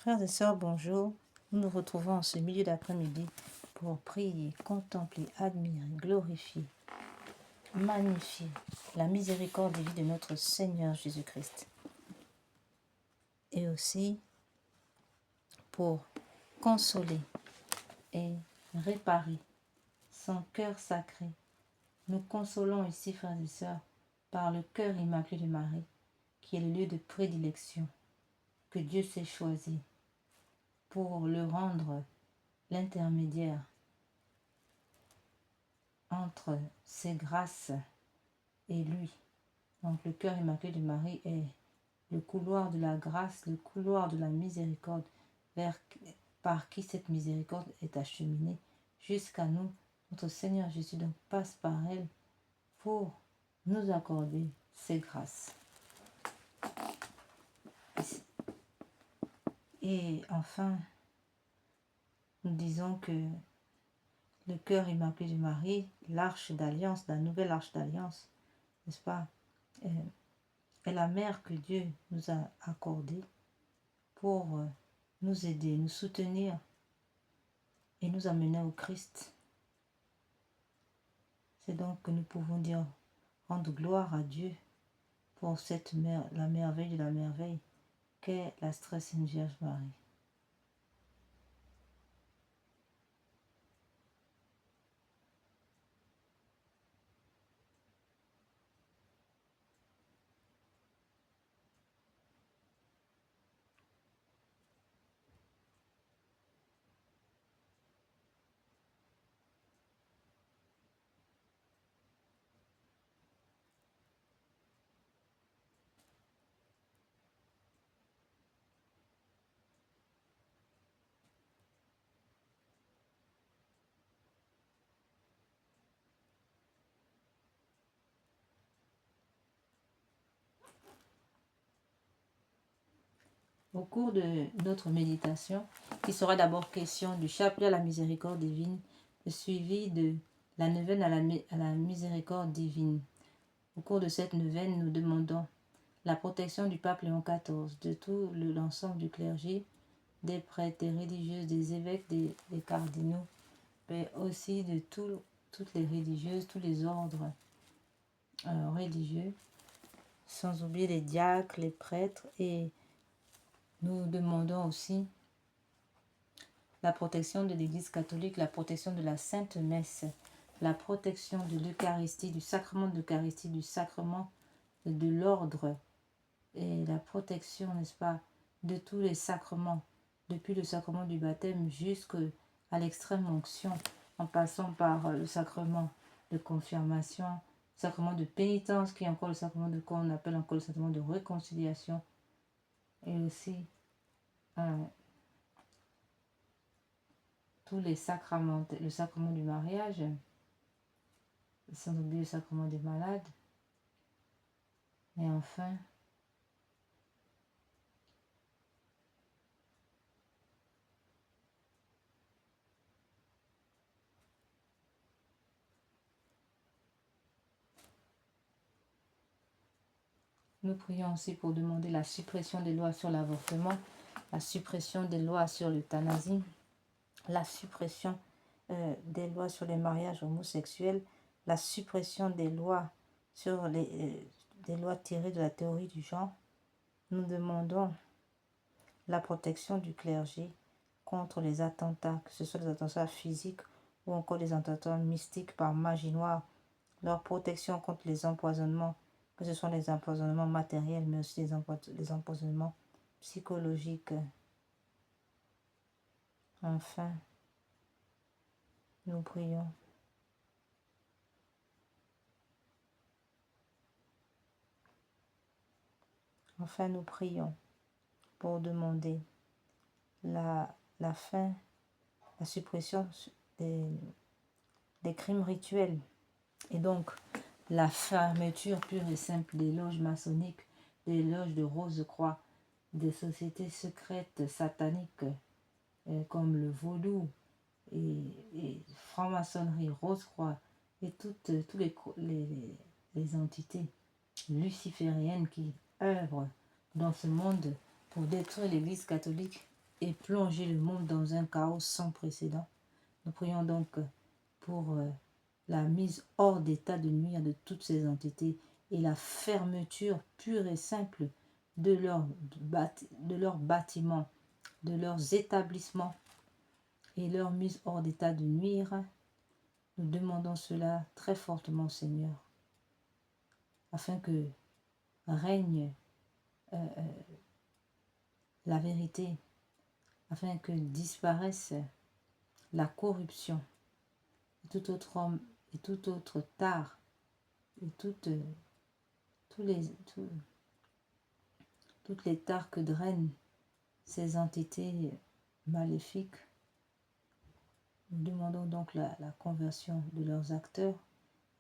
Frères et sœurs, bonjour. Nous nous retrouvons en ce milieu d'après-midi pour prier, contempler, admirer, glorifier, magnifier la miséricorde divine de notre Seigneur Jésus-Christ. Et aussi pour consoler et réparer son cœur sacré. Nous consolons ici, frères et sœurs, par le cœur immaculé de Marie, qui est le lieu de prédilection que Dieu s'est choisi pour le rendre l'intermédiaire entre ses grâces et lui. Donc le cœur immaculé de Marie est le couloir de la grâce, le couloir de la miséricorde, par qui cette miséricorde est acheminée jusqu'à nous. Notre Seigneur Jésus donc passe par elle pour nous accorder ses grâces. Et enfin, nous disons que le cœur immaculé de Marie, l'arche d'alliance, la nouvelle arche d'alliance, n'est-ce pas, est la mère que Dieu nous a accordée pour nous aider, nous soutenir et nous amener au Christ. C'est donc que nous pouvons dire, rendre gloire à Dieu pour cette la merveille de la merveille qu'est la très sainte Vierge Marie. Au cours de notre méditation, il sera d'abord question du chapelet à la miséricorde divine, suivi de la neuvaine à la miséricorde divine. Au cours de cette neuvaine, nous demandons la protection du pape Léon XIV, de tout l'ensemble du clergé, des prêtres, des religieuses, des évêques, des cardinaux, mais aussi de toutes les religieuses, tous les ordres religieux, sans oublier les diacres, les prêtres, et nous demandons aussi la protection de l'Église catholique, la protection de la Sainte Messe, la protection de l'Eucharistie, du sacrement de l'Eucharistie, du sacrement de l'ordre, et la protection, n'est-ce pas, de tous les sacrements, depuis le sacrement du baptême jusqu'à l'extrême onction, en passant par le sacrement de confirmation, le sacrement de pénitence, qui est encore le sacrement de quoi on appelle encore le sacrement de réconciliation, et aussi tous les sacrements, le sacrement du mariage, sans oublier le sacrement des malades, et enfin nous prions aussi pour demander la suppression des lois sur l'avortement, la suppression des lois sur l'euthanasie, la suppression des lois sur les mariages homosexuels, la suppression des lois sur des lois tirées de la théorie du genre. Nous demandons la protection du clergé contre les attentats, que ce soit des attentats physiques ou encore des attentats mystiques par magie noire, leur protection contre les empoisonnements, que ce soit les empoisonnements matériels, mais aussi les empoisonnements psychologiques. Enfin, nous prions. Enfin, nous prions pour demander la fin, la suppression des crimes rituels et donc la fermeture pure et simple des loges maçonniques, des loges de Rose-Croix, des sociétés secrètes sataniques comme le vaudou et franc-maçonnerie, Rose-Croix et toutes les entités lucifériennes qui œuvrent dans ce monde pour détruire l'Église catholique et plonger le monde dans un chaos sans précédent. Nous prions donc pour la mise hors d'état de nuire de toutes ces entités et la fermeture pure et simple de leurs bâtiments, de leurs établissements et leur mise hors d'état de nuire. Nous demandons cela très fortement, Seigneur, afin que règne la vérité, afin que disparaisse la corruption et tout autre homme et tout autre tare et toutes les tares que drainent ces entités maléfiques. Nous demandons donc la conversion de leurs acteurs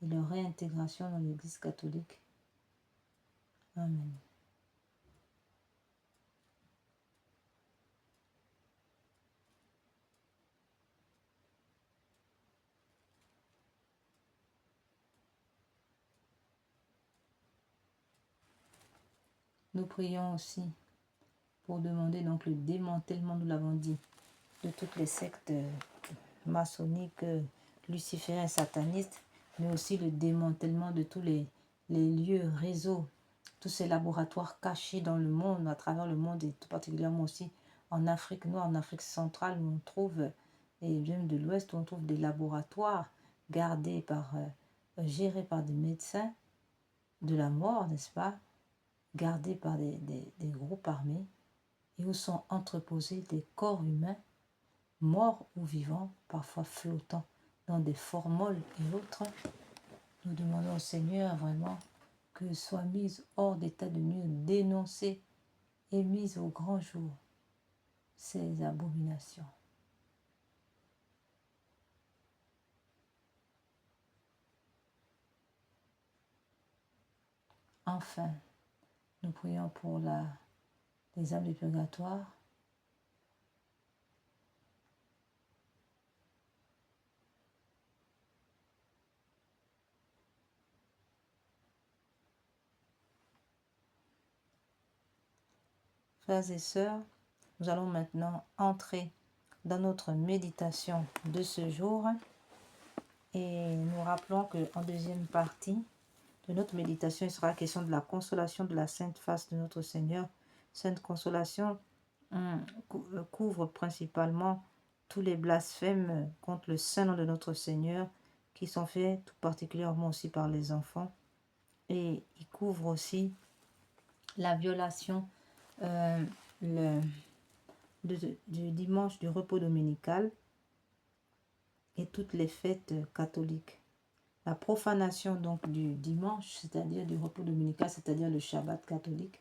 et leur réintégration dans l'Église catholique. Amen. Nous prions aussi pour demander donc le démantèlement, nous l'avons dit, de toutes les sectes maçonniques, lucifériens, satanistes, mais aussi le démantèlement de tous les lieux, réseaux, tous ces laboratoires cachés dans le monde, à travers le monde, et tout particulièrement aussi en Afrique noire, en Afrique centrale, où on trouve, et même de l'Ouest, où on trouve des laboratoires gardés gérés par des médecins de la mort, n'est-ce pas, gardés par des groupes armés, et où sont entreposés des corps humains, morts ou vivants, parfois flottants dans des formoles et autres. Nous demandons au Seigneur vraiment que soient mises hors d'état de nuire, dénoncées et mises au grand jour ces abominations. Enfin, nous prions pour les âmes du purgatoire, frères et sœurs. Nous allons maintenant entrer dans notre méditation de ce jour et nous rappelons qu'en deuxième partie de notre méditation, il sera question de la consolation de la sainte face de notre Seigneur. Sainte consolation couvre principalement tous les blasphèmes contre le saint nom de notre Seigneur qui sont faits tout particulièrement aussi par les enfants, et il couvre aussi la violation du dimanche du repos dominical et toutes les fêtes catholiques. La profanation donc du dimanche, c'est-à-dire du repos dominical, c'est-à-dire le Shabbat catholique.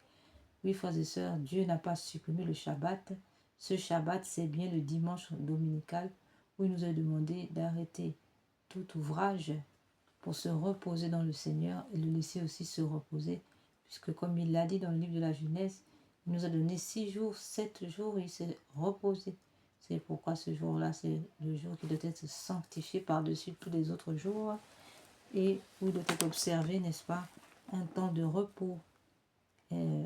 Oui, frères et sœurs, Dieu n'a pas supprimé le Shabbat. Ce Shabbat, c'est bien le dimanche dominical où il nous a demandé d'arrêter tout ouvrage pour se reposer dans le Seigneur et le laisser aussi se reposer, puisque comme il l'a dit dans le livre de la Genèse, il nous a donné 6 jours, 7 jours et il s'est reposé. C'est pourquoi ce jour-là, c'est le jour qui doit être sanctifié par-dessus tous les autres jours et où il doit être observé, n'est-ce pas, un temps de repos, et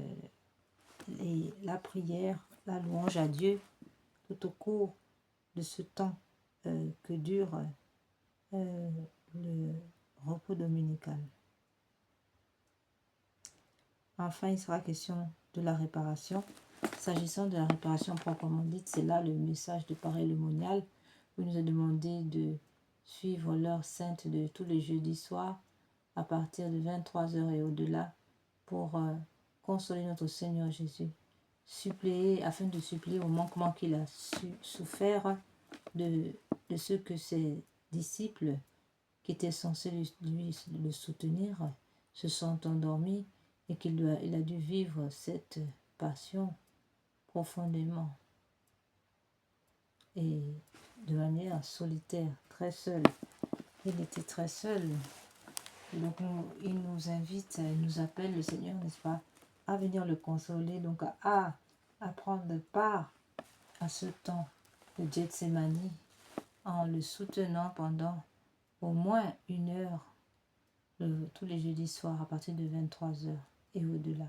la prière, la louange à Dieu tout au cours de ce temps que dure le repos dominical. Enfin, il sera question de la réparation. S'agissant de la réparation proprement dite, c'est là le message de Pareil Monial, où il nous a demandé de suivre l'heure sainte de tous les jeudis soirs à partir de 23h et au-delà pour consoler notre Seigneur Jésus, afin de suppléer au manquement qu'il a souffert de ce que ses disciples qui étaient censés le soutenir se sont endormis et il a dû vivre cette passion profondément et de manière solitaire, très seul. Il était très seul. Donc il nous invite, il nous appelle, le Seigneur, n'est-ce pas, à venir le consoler, donc à prendre part à ce temps de Gethsémani en le soutenant pendant au moins 1 heure tous les jeudis soirs à partir de 23h et au-delà.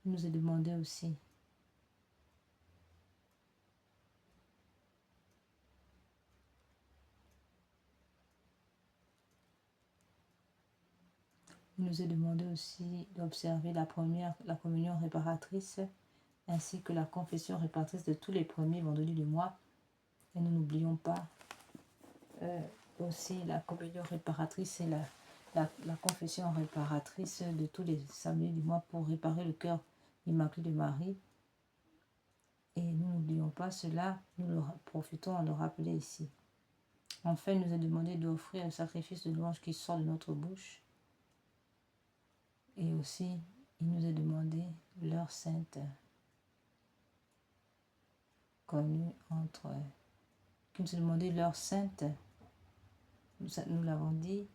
Il nous a demandé aussi Il nous est demandé aussi d'observer la communion réparatrice, ainsi que la confession réparatrice de tous les premiers vendredis du mois. Et nous n'oublions pas aussi la communion réparatrice et la confession réparatrice de tous les samedis du mois pour réparer le cœur immaculé de Marie. Et nous n'oublions pas cela, nous le profitons à le rappeler ici. Enfin, il nous est demandé d'offrir un sacrifice de louange qui sort de notre bouche. Et aussi, il nous est demandé l'heure sainte connue entre... Il nous a demandé l'heure sainte, nous l'avons dit,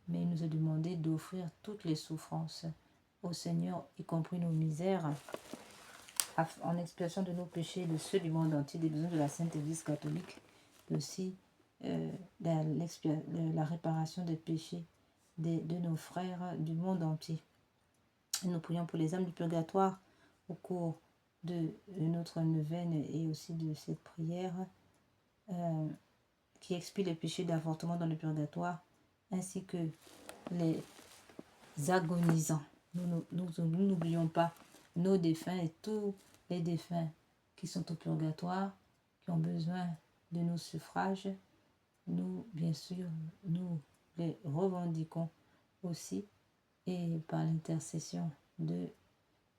mais il nous a demandé d'offrir toutes les souffrances au Seigneur, y compris nos misères, en expiation de nos péchés, de ceux du monde entier, des besoins de la Sainte Église catholique, aussi la réparation des péchés de nos frères du monde entier. Et nous prions pour les âmes du purgatoire au cours de notre neuvaine et aussi de cette prière qui expie les péchés d'avortement dans le purgatoire, ainsi que les agonisants. Nous n'oublions pas nos défunts et tous les défunts qui sont au purgatoire, qui ont besoin de nos suffrages. Nous, bien sûr, nous les revendiquons aussi, et par l'intercession de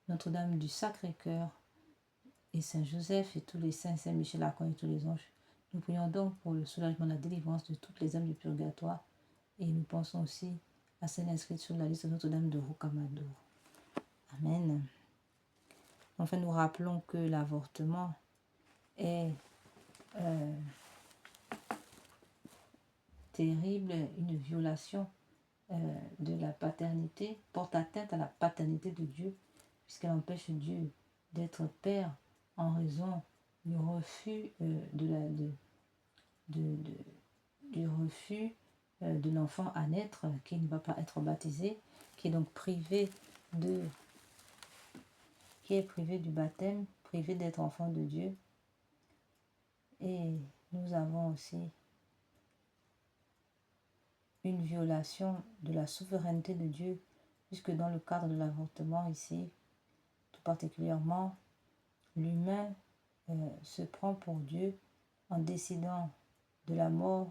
Notre-Dame du Sacré-Cœur et Saint-Joseph et tous les saints, Saint-Michel Archange et tous les anges, nous prions donc pour le soulagement, la délivrance de toutes les âmes du purgatoire, et nous pensons aussi à celles inscrites sur la liste de Notre-Dame de Rocamadour. Amen. Enfin, nous rappelons que l'avortement est terrible, une violation de la paternité, porte atteinte à la paternité de Dieu, puisqu'elle empêche Dieu d'être Père en raison du refus du refus de l'enfant à naître, qui ne va pas être baptisé, qui est donc privé du baptême, privé d'être enfant de Dieu. Et nous avons aussi une violation de la souveraineté de Dieu, puisque dans le cadre de l'avortement ici, tout particulièrement, l'humain se prend pour Dieu en décidant de la mort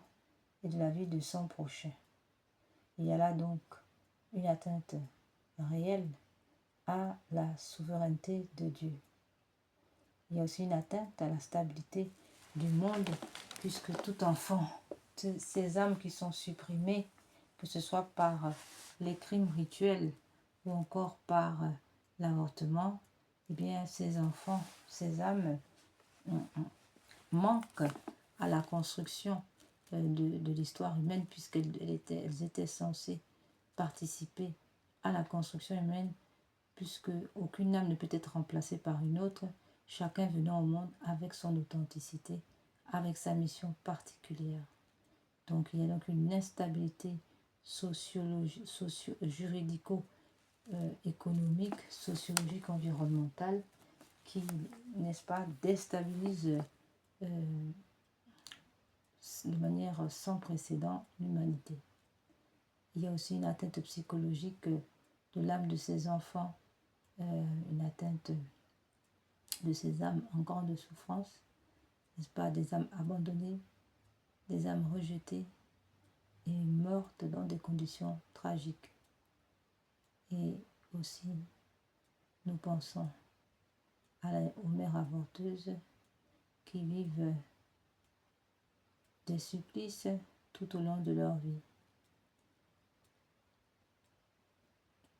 et de la vie de son prochain. Il y a là donc une atteinte réelle à la souveraineté de Dieu. Il y a aussi une atteinte à la stabilité du monde, puisque tout enfant, ces âmes qui sont supprimées, que ce soit par les crimes rituels ou encore par l'avortement, eh bien ces enfants, ces âmes manquent à la construction de l'histoire humaine, puisqu'elles étaient censées participer à la construction humaine, puisque aucune âme ne peut être remplacée par une autre, chacun venant au monde avec son authenticité, avec sa mission particulière. Donc il y a donc une instabilité juridico-économique, sociologique, environnementale, qui, n'est-ce pas, déstabilise de manière sans précédent l'humanité. Il y a aussi une atteinte psychologique de l'âme de ces enfants, une atteinte de ces âmes en grande souffrance, n'est-ce pas, des âmes abandonnées, des âmes rejetées et mortes dans des conditions tragiques. Et aussi, nous pensons aux mères avorteuses qui vivent des supplices tout au long de leur vie.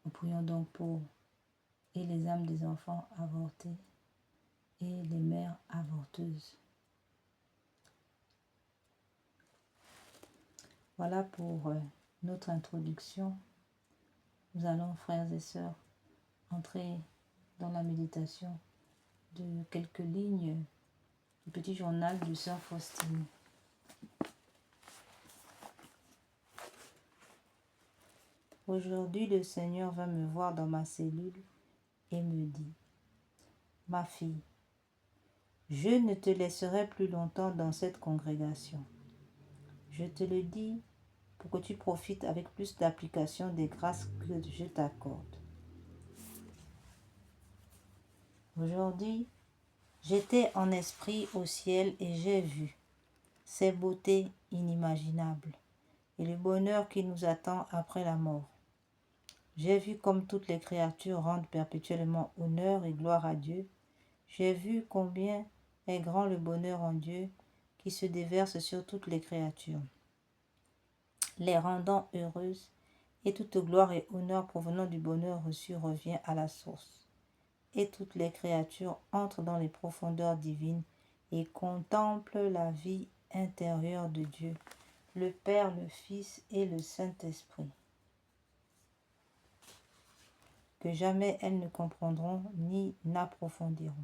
Nous prions donc pour et les âmes des enfants avortés et les mères avorteuses. Voilà pour notre introduction. Nous allons, frères et sœurs, entrer dans la méditation de quelques lignes du petit journal de sœur Faustine. Aujourd'hui, le Seigneur va me voir dans ma cellule et me dit: ma fille, je ne te laisserai plus longtemps dans cette congrégation. Je te le dis pour que tu profites avec plus d'application des grâces que je t'accorde. Aujourd'hui, j'étais en esprit au ciel et j'ai vu ces beautés inimaginables et le bonheur qui nous attend après la mort. J'ai vu comme toutes les créatures rendent perpétuellement honneur et gloire à Dieu. J'ai vu combien est grand le bonheur en Dieu qui se déverse sur toutes les créatures, les rendant heureuses, et toute gloire et honneur provenant du bonheur reçu revient à la source. Et toutes les créatures entrent dans les profondeurs divines et contemplent la vie intérieure de Dieu, le Père, le Fils et le Saint-Esprit, que jamais elles ne comprendront ni n'approfondiront.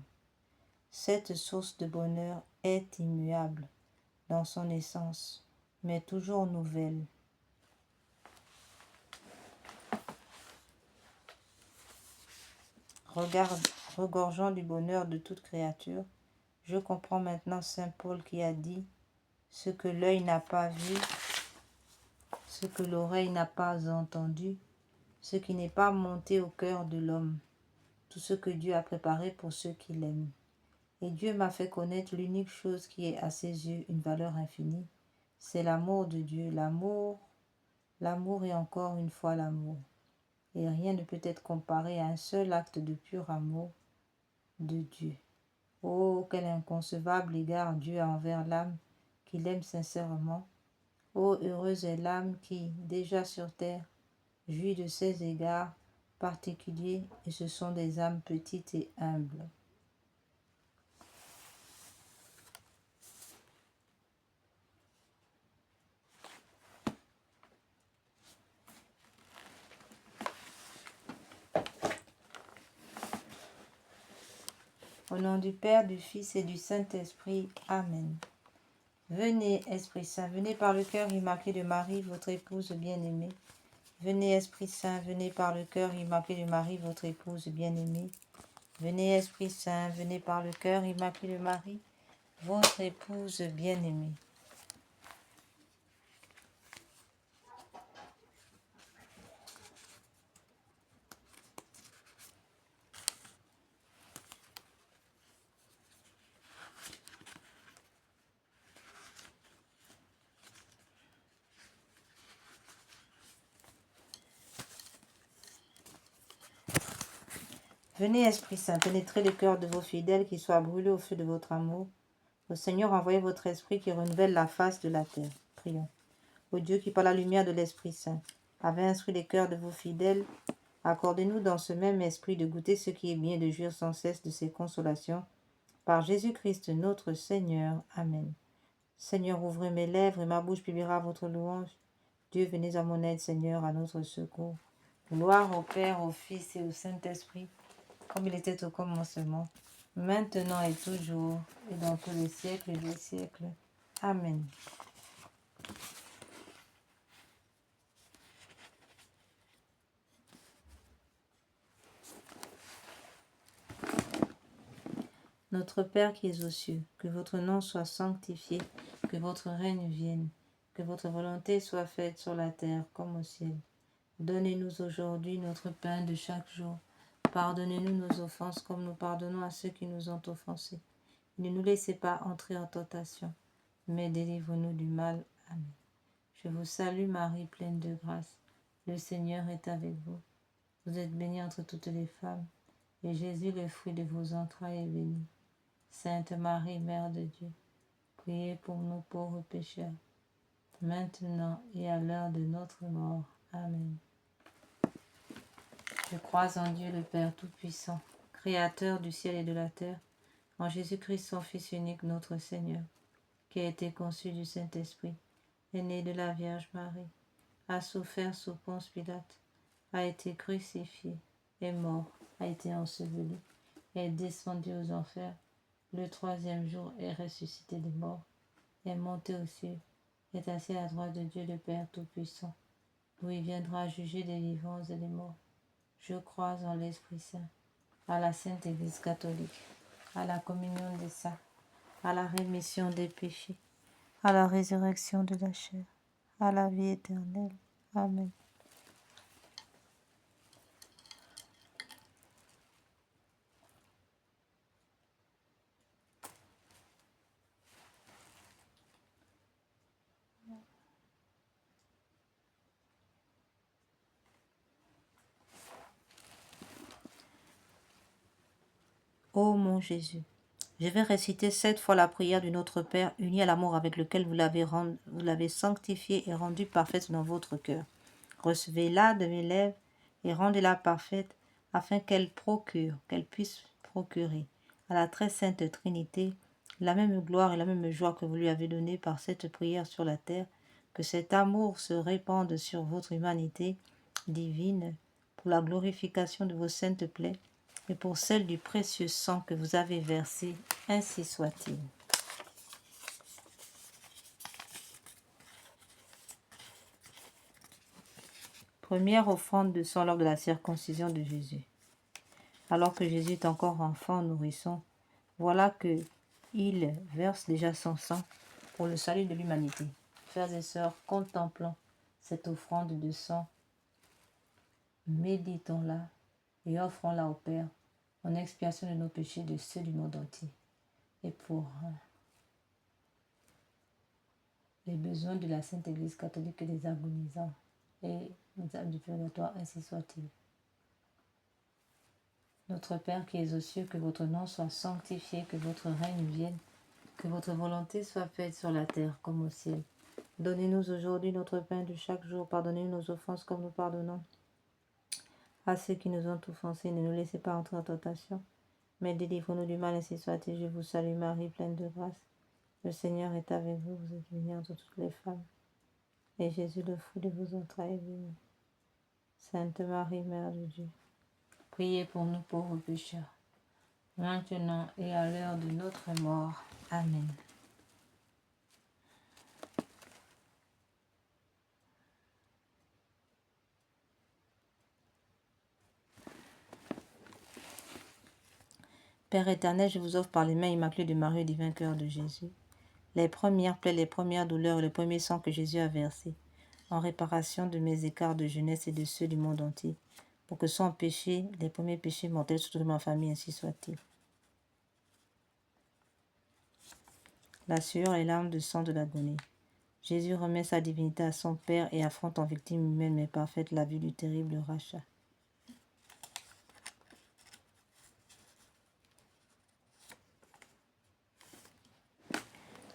Cette source de bonheur est immuable dans son essence, mais toujours nouvelle. Regorgeant du bonheur de toute créature, je comprends maintenant saint Paul qui a dit « Ce que l'œil n'a pas vu, ce que l'oreille n'a pas entendu, ce qui n'est pas monté au cœur de l'homme, tout ce que Dieu a préparé pour ceux qui l'aiment. » Et Dieu m'a fait connaître l'unique chose qui est à ses yeux une valeur infinie, c'est l'amour de Dieu, l'amour et encore une fois l'amour. Et rien ne peut être comparé à un seul acte de pur amour de Dieu. Oh, quel inconcevable égard Dieu a envers l'âme qui l'aime sincèrement. Oh, heureuse est l'âme qui, déjà sur terre, jouit de ces égards particuliers, et ce sont des âmes petites et humbles. Au nom du Père, du Fils et du Saint-Esprit. Amen. Venez, Esprit Saint, venez par le cœur immaculé de Marie, votre épouse bien-aimée. Venez, Esprit Saint, venez par le cœur immaculé de Marie, votre épouse bien-aimée. Venez, Esprit Saint, venez par le cœur immaculé de Marie, votre épouse bien-aimée. Venez, Esprit Saint, pénétrez le cœur de vos fidèles qui soient brûlés au feu de votre amour. Au Seigneur, envoyez votre Esprit qui renouvelle la face de la terre. Prions. Ô Dieu qui, par la lumière de l'Esprit Saint, avait instruit les cœurs de vos fidèles, accordez-nous dans ce même esprit de goûter ce qui est bien, de jouir sans cesse de ses consolations. Par Jésus-Christ notre Seigneur. Amen. Seigneur, ouvrez mes lèvres et ma bouche publiera votre louange. Dieu, venez à mon aide, Seigneur, à notre secours. Gloire au Père, au Fils et au Saint-Esprit, comme il était au commencement, maintenant et toujours, et dans tous les siècles des siècles. Amen. Notre Père qui es aux cieux, que votre nom soit sanctifié, que votre règne vienne, que votre volonté soit faite sur la terre comme au ciel. Donnez-nous aujourd'hui notre pain de chaque jour. Pardonnez-nous nos offenses comme nous pardonnons à ceux qui nous ont offensés. Ne nous laissez pas entrer en tentation, mais délivre-nous du mal. Amen. Je vous salue Marie, pleine de grâce. Le Seigneur est avec vous. Vous êtes bénie entre toutes les femmes, et Jésus, le fruit de vos entrailles, est béni. Sainte Marie, Mère de Dieu, priez pour nous pauvres pécheurs, maintenant et à l'heure de notre mort. Amen. Je crois en Dieu le Père Tout-Puissant, Créateur du ciel et de la terre, en Jésus-Christ son Fils unique, notre Seigneur, qui a été conçu du Saint-Esprit, est né de la Vierge Marie, a souffert sous Ponce Pilate, a été crucifié, est mort, a été enseveli, est descendu aux enfers, le troisième jour est ressuscité des morts, est monté aux cieux, est assis à la droite de Dieu le Père Tout-Puissant, d'où il viendra juger les vivants et les morts. Je crois en l'Esprit Saint, à la Sainte Église catholique, à la communion des saints, à la rémission des péchés, à la résurrection de la chair, à la vie éternelle. Amen. Ô mon Jésus, je vais réciter 7 fois la prière du Notre Père, unie à l'amour avec lequel vous l'avez sanctifiée et rendue parfaite dans votre cœur. Recevez-la de mes lèvres et rendez-la parfaite, afin qu'elle puisse procurer à la très sainte Trinité la même gloire et la même joie que vous lui avez donnée par cette prière sur la terre, que cet amour se répande sur votre humanité divine pour la glorification de vos saintes plaies et pour celle du précieux sang que vous avez versé, ainsi soit-il. Première offrande de sang lors de la circoncision de Jésus. Alors que Jésus est encore enfant, nourrisson, voilà que il verse déjà son sang pour le salut de l'humanité. Frères et sœurs, contemplons cette offrande de sang, méditons-la et offrons-la au Père en expiation de nos péchés, de ceux du monde entier, et pour les besoins de la Sainte Église catholique et des agonisants, et les âmes du purgatoire, ainsi soit-il. Notre Père qui es aux cieux, que votre nom soit sanctifié, que votre règne vienne, que votre volonté soit faite sur la terre comme au ciel. Donnez-nous aujourd'hui notre pain de chaque jour. Pardonnez-nous nos offenses comme nous pardonnons à ceux qui nous ont offensés. Ne nous laissez pas entrer en tentation, mais délivrez-nous du mal, ainsi soit-il. Je vous salue Marie, pleine de grâce. Le Seigneur est avec vous. Vous êtes bénie entre toutes les femmes. Et Jésus, le fruit de vos entrailles, est béni. Sainte Marie, Mère de Dieu, priez pour nous pauvres pécheurs, maintenant et à l'heure de notre mort. Amen. Père éternel, je vous offre par les mains immaculées de Marie, du divin cœur de Jésus, les premières plaies, les premières douleurs et le premier sang que Jésus a versé, en réparation de mes écarts de jeunesse et de ceux du monde entier, pour que soient empêchés les premiers péchés mortels sur toute ma famille, ainsi soit-il. La sueur et larmes de sang de l'agonie. Jésus remet sa divinité à son Père et affronte en victime humaine mais parfaite la vue du terrible rachat.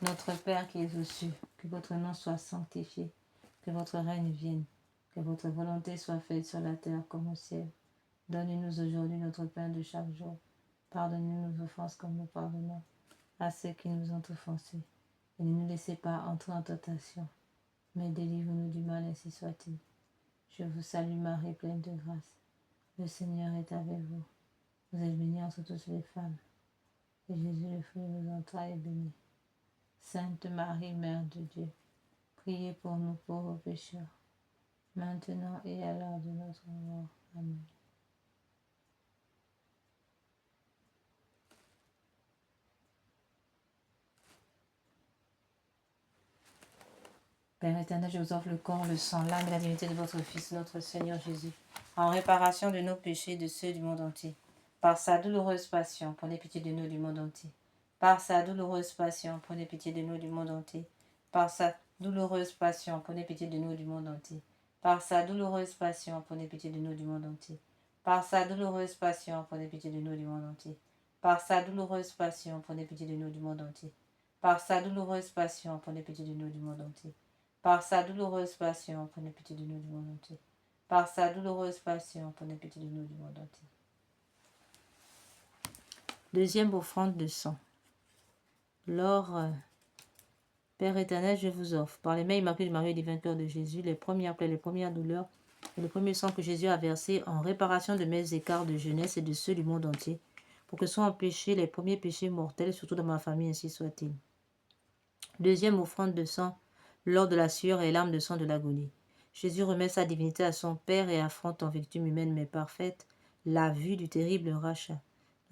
Notre Père qui es aux cieux, que votre nom soit sanctifié, que votre règne vienne, que votre volonté soit faite sur la terre comme au ciel. Donnez-nous aujourd'hui notre pain de chaque jour. Pardonnez-nous nos offenses comme nous pardonnons à ceux qui nous ont offensés. Et ne nous laissez pas entrer en tentation, mais délivre-nous du mal, ainsi soit-il. Je vous salue Marie, pleine de grâce. Le Seigneur est avec vous. Vous êtes bénie entre toutes les femmes. Et Jésus, le fruit de vos entrailles, est béni. Sainte Marie, Mère de Dieu, priez pour nous pauvres pécheurs, maintenant et à l'heure de notre mort. Amen. Père éternel, je vous offre le corps, le sang, l'âme et la divinité de votre Fils, notre Seigneur Jésus, en réparation de nos péchés et de ceux du monde entier. Par sa douloureuse passion, prenez pitié de nous du monde entier. Par sa douloureuse passion, prenez pitié de nous du monde entier. Par sa douloureuse passion, prenez pitié de nous du monde entier. Par sa douloureuse passion, prenez pitié de nous du monde entier. Par sa douloureuse passion, prenez pitié de nous du monde entier. Par sa douloureuse passion, prenez pitié de nous du monde entier. Par sa douloureuse passion, prenez pitié de nous du monde entier. Par sa douloureuse passion, prenez pitié de nous du monde entier. Par sa douloureuse passion, prenez pitié de nous du monde entier. Deuxième offrande de sang. Lors, Père éternel, je vous offre, par les mains immaculées de Marie et du divin cœur de Jésus, les premières plaies, les premières douleurs et le premier sang que Jésus a versé en réparation de mes écarts de jeunesse et de ceux du monde entier, pour que soient empêchés les premiers péchés mortels, surtout dans ma famille, ainsi soit-il. Deuxième offrande de sang, lors de la sueur et larmes de sang de l'agonie. Jésus remet sa divinité à son Père et affronte en victime humaine mais parfaite la vue du terrible rachat.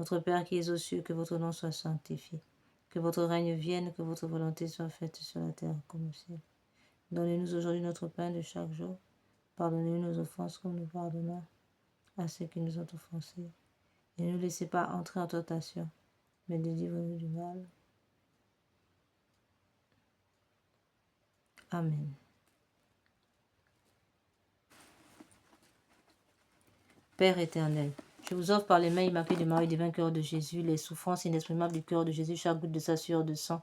Notre Père qui es aux cieux, que votre nom soit sanctifié, que votre règne vienne, que votre volonté soit faite sur la terre comme au ciel. Donnez-nous aujourd'hui notre pain de chaque jour. Pardonnez-nous nos offenses comme nous pardonnons à ceux qui nous ont offensés. Et ne nous laissez pas entrer en tentation, mais délivrez-nous du mal. Amen. Père éternel, je vous offre par les mains immaculées de Marie du vainqueur de Jésus les souffrances inexprimables du cœur de Jésus, chaque goutte de sa sueur de sang,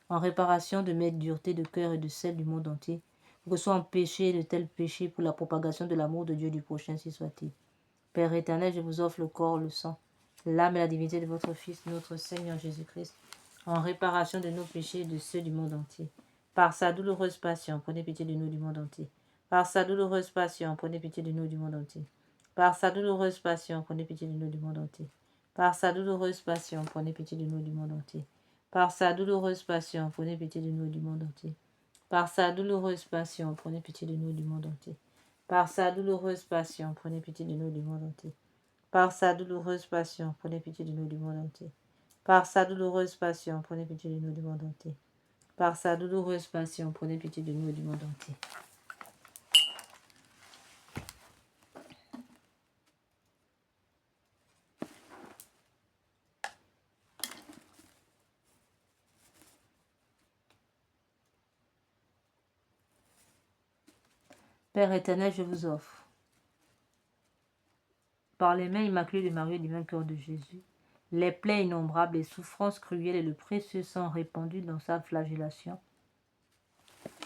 en réparation de mes duretés de cœur et de celle du monde entier, pour que soit empêché de tels péchés pour la propagation de l'amour de Dieu du prochain, si soit-il. Père éternel, je vous offre le corps, le sang, l'âme et la divinité de votre Fils, notre Seigneur Jésus-Christ, en réparation de nos péchés et de ceux du monde entier. Par sa douloureuse passion, prenez pitié de nous du monde entier. Par sa douloureuse passion, prenez pitié de nous du monde entier. Par sa douloureuse passion, prenez pitié de nous du monde entier. Par sa douloureuse passion, prenez pitié de nous du monde entier. Par sa douloureuse passion, prenez pitié de nous du monde entier. Par sa douloureuse passion, prenez pitié de nous du monde entier. Par sa douloureuse passion, prenez pitié de nous du monde entier. Par sa douloureuse passion, prenez pitié de nous du monde entier. Par sa douloureuse passion, prenez pitié de nous du monde entier. Par sa douloureuse passion, prenez pitié de nous du monde entier. Père éternel, je vous offre, par les mains immaculées de Marie et du vainqueur de Jésus, les plaies innombrables, les souffrances cruelles et le précieux sang répandu dans sa flagellation,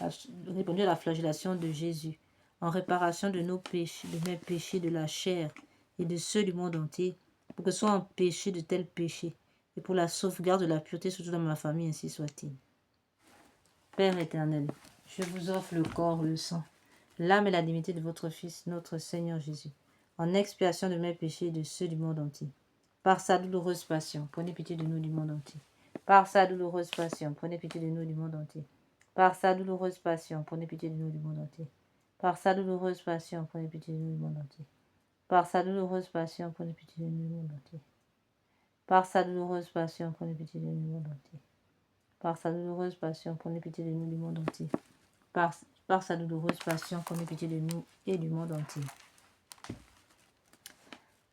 répandu à la flagellation de Jésus, en réparation de nos péchés, de mes péchés de la chair et de ceux du monde entier, pour que soient empêchés de tels péchés, et pour la sauvegarde de la pureté, surtout dans ma famille, ainsi soit-il. Père éternel, je vous offre le corps, le sang, l'âme et la divinité de votre Fils, notre Seigneur Jésus, en expiation de mes péchés et de ceux du monde entier. Par sa douloureuse passion, prenez pitié de nous du monde entier. Par sa douloureuse passion, prenez pitié de nous du monde entier. Par sa douloureuse passion, prenez pitié de nous du monde entier. Par sa douloureuse passion, prenez pitié de nous du monde entier. Par sa douloureuse passion, prenez pitié de nous du monde entier. Par sa douloureuse passion, prenez pitié de nous du monde entier. Par sa douloureuse passion, prenez pitié de nous du monde entier. Par sa douloureuse passion, prenez pitié de nous et du monde entier.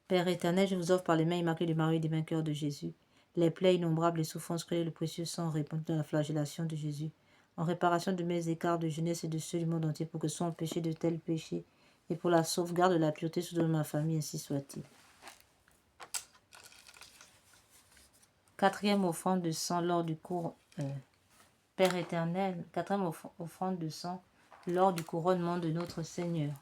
Père éternel, je vous offre par les mains immaculées de Marie et des vainqueurs de Jésus, les plaies innombrables, les souffrances cruelles, le précieux sang répandu dans la flagellation de Jésus, en réparation de mes écarts de jeunesse et de ceux du monde entier, pour que soient empêchés de tels péchés, et pour la sauvegarde de la pureté sous de ma famille, ainsi soit-il. Quatrième offrande de sang lors du cours. Père éternel, quatrième offrande de sang lors du couronnement de notre Seigneur.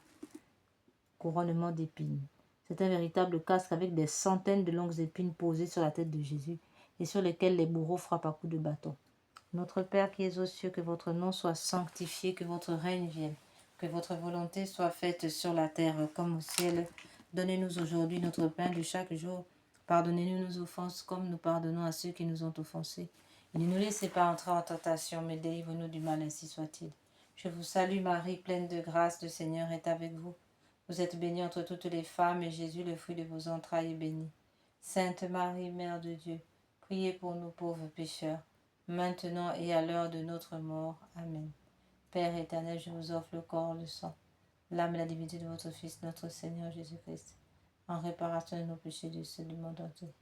Couronnement d'épines. C'est un véritable casque avec des centaines de longues épines posées sur la tête de Jésus et sur lesquelles les bourreaux frappent à coups de bâton. Notre Père qui es aux cieux, que votre nom soit sanctifié, que votre règne vienne, que votre volonté soit faite sur la terre comme au ciel. Donnez-nous aujourd'hui notre pain de chaque jour. Pardonnez-nous nos offenses comme nous pardonnons à ceux qui nous ont offensés. Et ne nous laissez pas entrer en tentation, mais délivre-nous du mal, ainsi soit-il. Je vous salue Marie, pleine de grâce, le Seigneur est avec vous. Vous êtes bénie entre toutes les femmes, et Jésus, le fruit de vos entrailles, est béni. Sainte Marie, Mère de Dieu, priez pour nous pauvres pécheurs, maintenant et à l'heure de notre mort. Amen. Père éternel, je vous offre le corps, le sang, l'âme et la divinité de votre Fils, notre Seigneur Jésus-Christ, en réparation de nos péchés et de ceux du monde entier.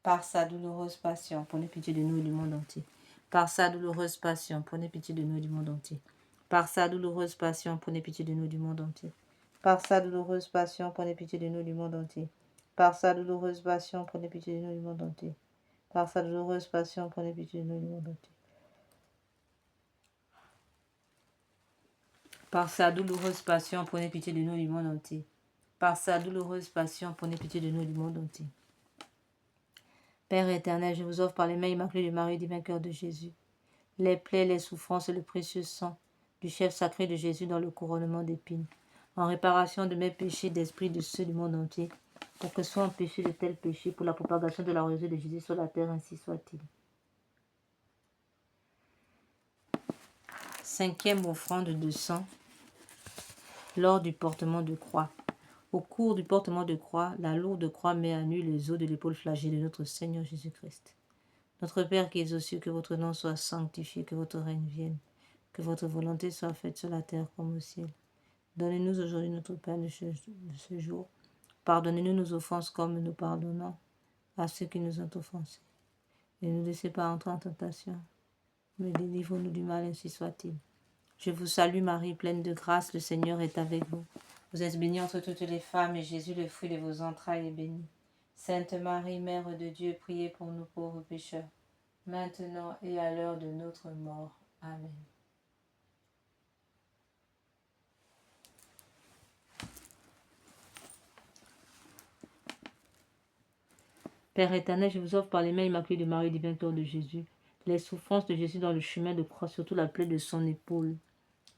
Par sa douloureuse passion, prenez pitié de nous et du monde entier. Par sa douloureuse passion, prenez pitié de nous et du monde entier. Par sa douloureuse passion, prenez pitié de nous et du monde entier. Par sa douloureuse passion, prenez pitié de nous et du monde entier. Par sa douloureuse passion, prenez pitié de nous et du monde entier. Par sa douloureuse passion, prenez pitié de nous et du monde entier. Par sa douloureuse passion, prenez pitié de nous et du monde entier. Par sa douloureuse passion, prenez pitié de nous et du monde entier. Père éternel, je vous offre par les mains immaculées de Marie et du vainqueur de Jésus, les plaies, les souffrances et le précieux sang du chef sacré de Jésus dans le couronnement d'épines, en réparation de mes péchés d'esprit de ceux du monde entier, pour que soient empêchés de tels péchés pour la propagation de la royauté de Jésus sur la terre, ainsi soit-il. Cinquième offrande de sang lors du portement de croix. Au cours du portement de croix, la lourde croix met à nu les os de l'épaule flagellée de notre Seigneur Jésus-Christ. Notre Père qui es aux cieux, que votre nom soit sanctifié, que votre règne vienne, que votre volonté soit faite sur la terre comme au ciel. Donnez-nous aujourd'hui notre pain de ce jour. Pardonnez-nous nos offenses comme nous pardonnons à ceux qui nous ont offensés. Et ne nous laissez pas entrer en tentation, mais délivre-nous du mal, ainsi soit-il. Je vous salue Marie, pleine de grâce, le Seigneur est avec vous. Vous êtes bénie entre toutes les femmes, et Jésus, le fruit de vos entrailles, est béni. Sainte Marie, Mère de Dieu, priez pour nous pauvres pécheurs, maintenant et à l'heure de notre mort. Amen. Père éternel, je vous offre par les mains immaculées de Marie, divin cœur de Jésus, les souffrances de Jésus dans le chemin de croix, surtout la plaie de son épaule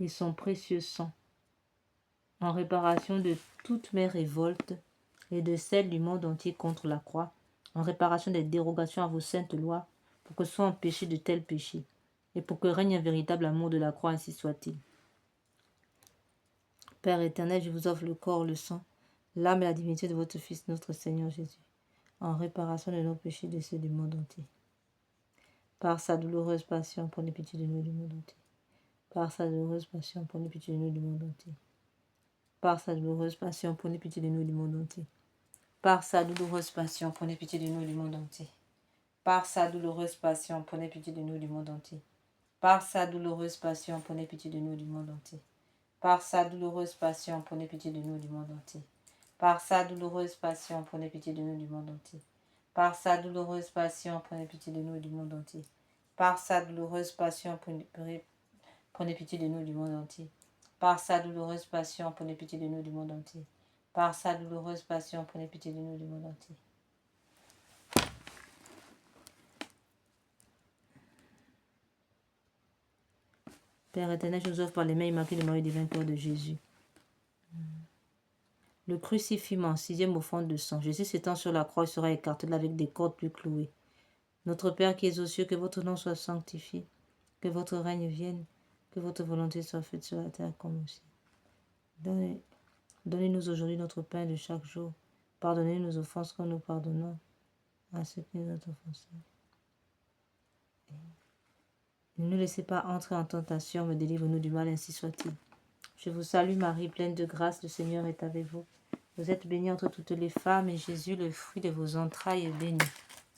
et son précieux sang, en réparation de toutes mes révoltes et de celles du monde entier contre la croix, en réparation des dérogations à vos saintes lois, pour que soient empêchés de tels péchés, et pour que règne un véritable amour de la croix, ainsi soit-il. Père éternel, je vous offre le corps, le sang, l'âme et la divinité de votre Fils, notre Seigneur Jésus, en réparation de nos péchés et de ceux du monde entier. Par sa douloureuse passion, prenez pitié de nous et du monde entier. Par sa douloureuse passion, prenez pitié de nous et du monde entier. Par sa douloureuse passion, prenez pitié de nous et du monde entier. Par sa douloureuse passion, prenez pitié de nous et du monde entier. Par sa douloureuse passion, prenez pitié de nous et du monde entier. Par sa douloureuse passion, prenez pitié de nous et du monde entier. Par sa douloureuse passion, prenez pitié de nous et du monde entier. Par sa douloureuse passion, prenez pitié de nous et du monde entier. Par sa douloureuse passion, prenez pitié de nous et du monde entier. Par sa douloureuse passion, prenez pitié de nous et du monde entier. Par sa douloureuse passion, prenez pitié de nous et du monde entier. Par sa douloureuse passion, prenez pitié de nous et du monde entier. Père éternel, je vous offre par les mains immaculées de Marie, divin cœur de Jésus, le crucifiement, 6e offrande de sang. Jésus s'étend sur la croix, il sera écartelé avec des cordes plus clouées. Notre Père qui es aux cieux, que votre nom soit sanctifié, que votre règne vienne, que votre volonté soit faite sur la terre comme au ciel. Donnez-nous aujourd'hui notre pain de chaque jour. Pardonnez nos offenses comme nous pardonnons à ceux qui nous ont offensés. Ne nous laissez pas entrer en tentation, mais délivre-nous du mal, ainsi soit-il. Je vous salue Marie, pleine de grâce, le Seigneur est avec vous. Vous êtes bénie entre toutes les femmes, et Jésus, le fruit de vos entrailles, est béni.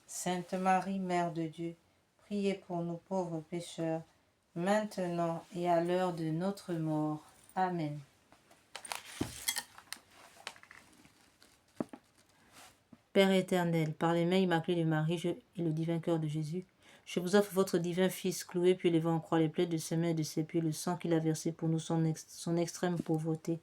Sainte Marie, Mère de Dieu, priez pour nous pauvres pécheurs, maintenant et à l'heure de notre mort. Amen. Père éternel, par les mains immaculées de Marie et le divin cœur de Jésus, je vous offre votre divin Fils, cloué puis élevé en croix, les plaies de ses mains et de ses pieds, le sang qu'il a versé pour nous, son extrême pauvreté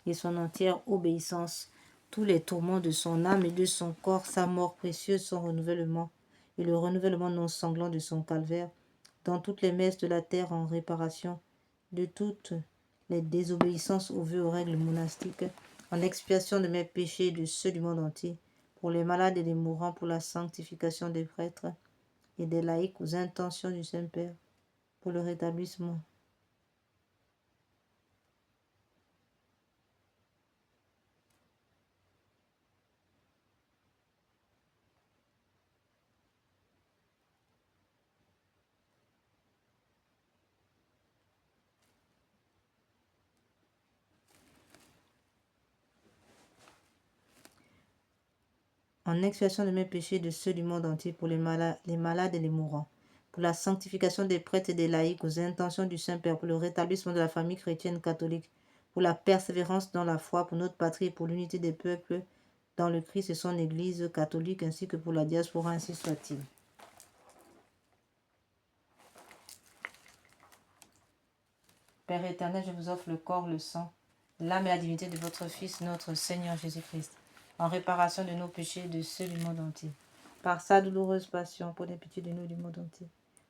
et son entière obéissance, tous les tourments de son âme et de son corps, sa mort précieuse, son renouvellement et le renouvellement non sanglant de son calvaire, dans toutes les messes de la terre en réparation de toutes les désobéissances aux vœux aux règles monastiques, en expiation de mes péchés et de ceux du monde entier, pour les malades et les mourants, pour la sanctification des prêtres et des laïcs aux intentions du Saint-Père, pour le rétablissement. En expiation de mes péchés et de ceux du monde entier, pour les malades et les mourants, pour la sanctification des prêtres et des laïcs aux intentions du Saint-Père, pour le rétablissement de la famille chrétienne catholique, pour la persévérance dans la foi, pour notre patrie et pour l'unité des peuples dans le Christ et son Église catholique, ainsi que pour la diaspora, ainsi soit-il. Père éternel, je vous offre le corps, le sang, l'âme et la divinité de votre Fils, notre Seigneur Jésus-Christ, en réparation de nos péchés et de ceux du monde entier. Par sa douloureuse passion, prenez pitié de nous du monde entier.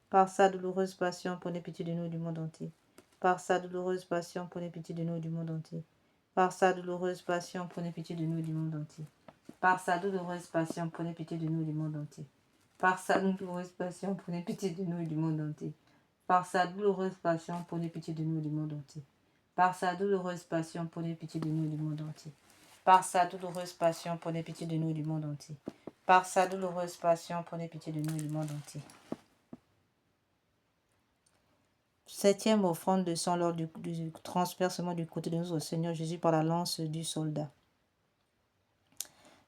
Par sa douloureuse passion, prenez pitié de nous du monde entier. Par sa douloureuse passion, prenez pitié de nous du monde entier. Par sa douloureuse passion, prenez pitié de nous du monde entier. Par sa douloureuse passion, prenez pitié de nous du monde entier. Par sa douloureuse passion, prenez pitié de nous du monde entier. Par sa douloureuse passion, prenez pitié de nous du monde entier. Par sa douloureuse passion, prenez pitié de nous du monde entier. Par sa douloureuse passion, prenez pitié de nous et du monde entier. Par sa douloureuse passion, prenez pitié de nous et du monde entier. Septième offrande de sang lors du transpercement du côté de notre Seigneur Jésus par la lance du soldat.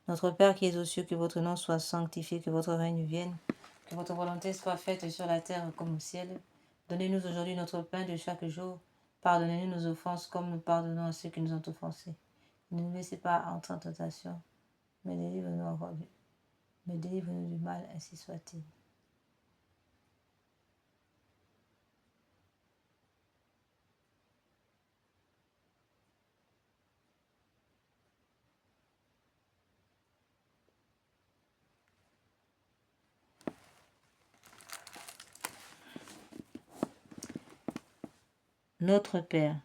Notre Père qui es aux cieux, que votre nom soit sanctifié, que votre règne vienne, que votre volonté soit faite sur la terre comme au ciel. Donnez-nous aujourd'hui notre pain de chaque jour. Pardonnez-nous nos offenses comme nous pardonnons à ceux qui nous ont offensés. Ne nous laissez pas entrer en tentation, mais délivre-nous du mal, ainsi soit-il. Notre Père,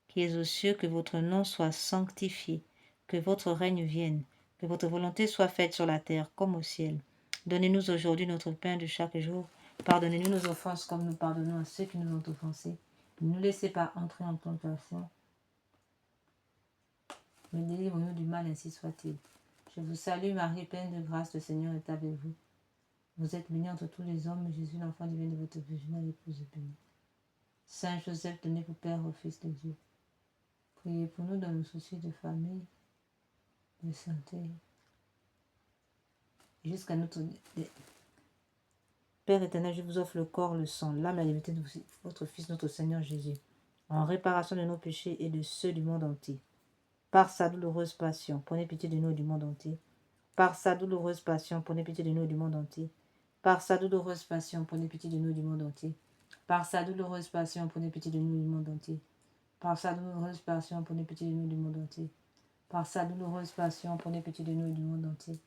qui es aux cieux, que votre nom soit sanctifié, que votre règne vienne, que votre volonté soit faite sur la terre comme au ciel. Donnez-nous aujourd'hui notre pain de chaque jour. Pardonnez-nous nos offenses comme nous pardonnons à ceux qui nous ont offensés. Ne nous laissez pas entrer en tentation, mais délivre-nous du mal, ainsi soit-il. Je vous salue Marie, pleine de grâce, le Seigneur est avec vous. Vous êtes bénie entre tous les hommes, et Jésus, l'enfant divin de votre virginale épouse, est béni. Saint Joseph, donnez vous Père au Fils de Dieu. Priez pour nous dans nos soucis de famille, de santé, jusqu'à notre... Père éternel, je vous offre le corps, le sang, l'âme et la divinité de votre Fils, notre Seigneur Jésus, en réparation de nos péchés et de ceux du monde entier. Par sa douloureuse passion, prenez pitié de nous et du monde entier. Par sa douloureuse passion, prenez pitié de nous et du monde entier. Par sa douloureuse passion, prenez pitié de nous et du monde entier. Par sa douloureuse passion, prenez pitié de nous et du monde entier. Par sa douloureuse passion, prenez pitié de nous et du monde entier. Par sa douloureuse passion, prenez pitié de nous et du monde entier.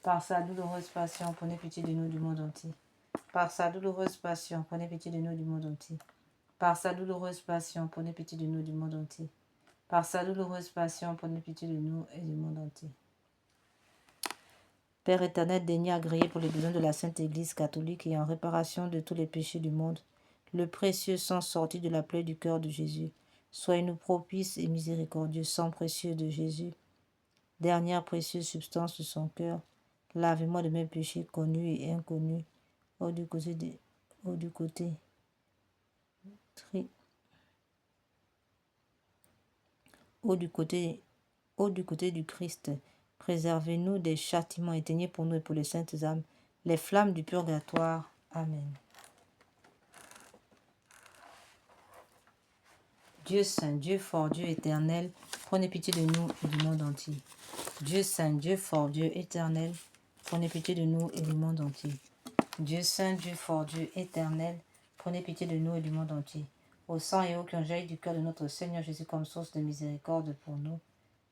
Par sa douloureuse passion, prenez pitié de nous et du monde entier. Par sa douloureuse passion, prenez pitié de nous et du monde entier. Par sa douloureuse passion, prenez pitié de nous et du monde entier. Par sa douloureuse passion, prenez pitié de nous et du monde entier. Père éternel, daignez agréer pour les besoins de la Sainte Église catholique et en réparation de tous les péchés du monde, le précieux sang sorti de la plaie du cœur de Jésus. Soyez-nous propices et miséricordieux, sang précieux de Jésus, dernière précieuse substance de son cœur. Lavez-moi de mes péchés connus et inconnus, au du côté du Christ. Préservez-nous des châtiments, éteignez pour nous et pour les saintes âmes les flammes du purgatoire. Amen. Dieu saint, Dieu fort, Dieu éternel, prenez pitié de nous et du monde entier. Dieu saint, Dieu fort, Dieu éternel, prenez pitié de nous et du monde entier. Dieu saint, Dieu fort, Dieu éternel, prenez pitié de nous et du monde entier. Au sang et eau qui ont jailli du cœur de notre Seigneur Jésus comme source de miséricorde pour nous,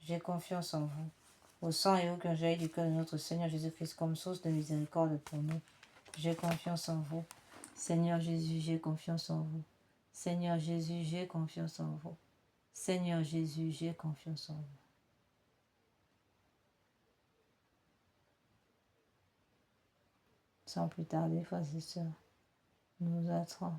j'ai confiance en vous. Au sang et eau qui ont jailli du cœur de notre Seigneur Jésus-Christ comme source de miséricorde pour nous, j'ai confiance en vous. Seigneur Jésus, j'ai confiance en vous. Seigneur Jésus, j'ai confiance en vous. Seigneur Jésus, j'ai confiance en vous. Sans plus tarder, frères et sœurs, nous entrons.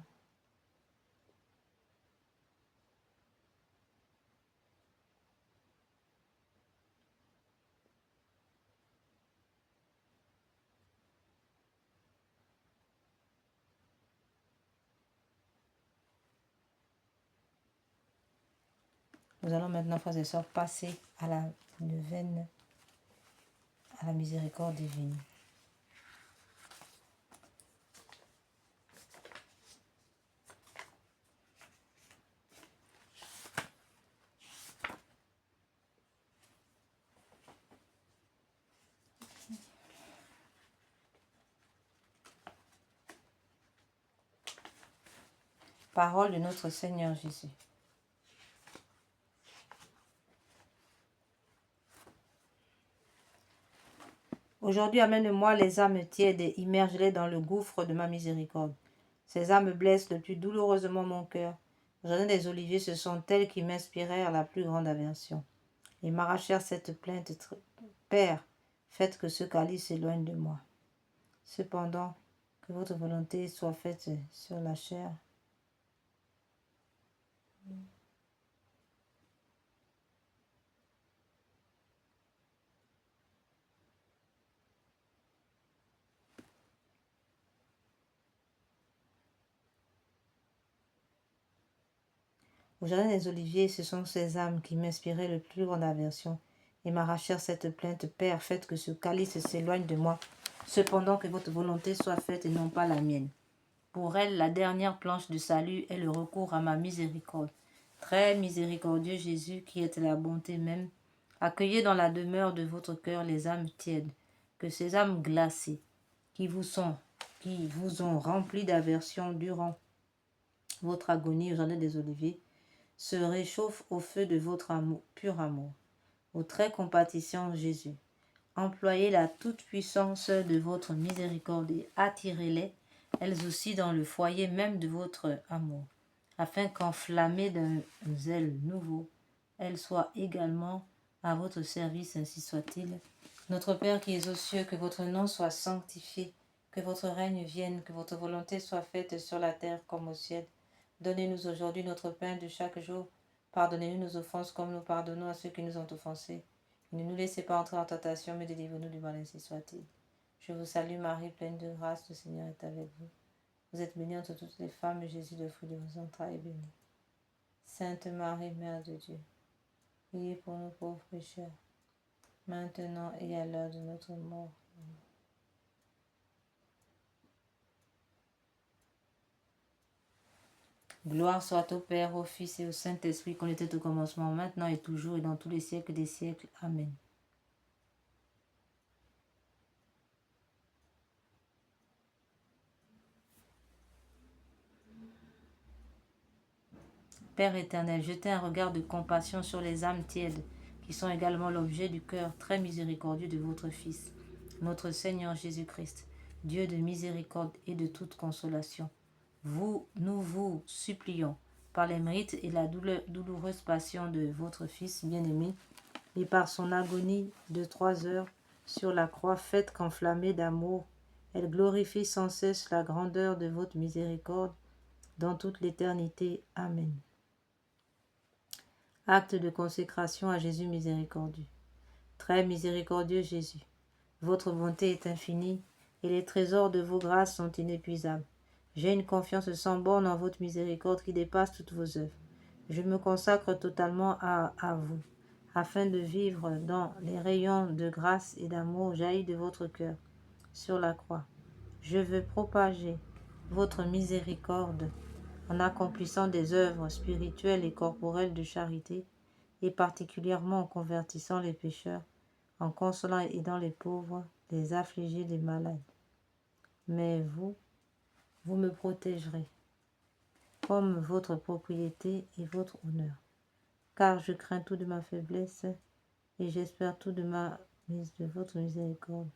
Nous allons maintenant, frères et sœurs, passer à la neuvaine, à la miséricorde divine. Parole de notre Seigneur Jésus. Aujourd'hui, amène-moi les âmes tièdes et immerge-les dans le gouffre de ma miséricorde. Ces âmes blessent le plus douloureusement mon cœur. Jardin des oliviers, ce sont elles qui m'inspirèrent la plus grande aversion et m'arrachèrent cette plainte. Père, faites que ce calice s'éloigne de moi. Cependant, que votre volonté soit faite sur la chair. Au jardin des Oliviers, ce sont ces âmes qui m'inspiraient le plus grande aversion et m'arrachèrent cette plainte, Père, faites que ce calice s'éloigne de moi, cependant que votre volonté soit faite et non pas la mienne. Pour elle, la dernière planche de salut est le recours à ma miséricorde. Très miséricordieux Jésus, qui êtes la bonté même, accueillez dans la demeure de votre cœur les âmes tièdes, que ces âmes glacées, qui vous ont rempli d'aversion durant votre agonie au jardin des Oliviers, se réchauffent au feu de votre amour, pur amour. Ô très compatissant Jésus, employez la toute-puissance de votre miséricorde et attirez-les, elles aussi, dans le foyer même de votre amour, afin qu'enflammées d'un zèle nouveau, elles soient également à votre service, ainsi soit-il. Notre Père qui es aux cieux, que votre nom soit sanctifié, que votre règne vienne, que votre volonté soit faite sur la terre comme au ciel. Donnez-nous aujourd'hui notre pain de chaque jour. Pardonnez-nous nos offenses comme nous pardonnons à ceux qui nous ont offensés. Et ne nous laissez pas entrer en tentation, mais délivrez-nous du mal, ainsi soit-il. Je vous salue Marie, pleine de grâce, le Seigneur est avec vous. Vous êtes bénie entre toutes les femmes, et Jésus, le fruit de vos entrailles, est béni. Sainte Marie, Mère de Dieu, priez pour nous pauvres pécheurs, maintenant et à l'heure de notre mort. Gloire soit au Père, au Fils et au Saint-Esprit, comme était au commencement, maintenant et toujours, et dans tous les siècles des siècles. Amen. Père éternel, jetez un regard de compassion sur les âmes tièdes, qui sont également l'objet du cœur très miséricordieux de votre Fils, notre Seigneur Jésus-Christ, Dieu de miséricorde et de toute consolation. Nous vous supplions, par les mérites et la douloureuse passion de votre Fils bien-aimé, et par son agonie de 3 heures sur la croix, faite qu'enflammée d'amour, elle glorifie sans cesse la grandeur de votre miséricorde dans toute l'éternité. Amen. Acte de consécration à Jésus miséricordieux. Très miséricordieux Jésus, votre bonté est infinie et les trésors de vos grâces sont inépuisables. J'ai une confiance sans borne en votre miséricorde qui dépasse toutes vos œuvres. Je me consacre totalement à vous, afin de vivre dans les rayons de grâce et d'amour jaillis de votre cœur sur la croix. Je veux propager votre miséricorde en accomplissant des œuvres spirituelles et corporelles de charité, et particulièrement en convertissant les pécheurs, en consolant et aidant les pauvres, les affligés, les malades. Mais vous me protégerez comme votre propriété et votre honneur, car je crains tout de ma faiblesse et j'espère tout de votre miséricorde.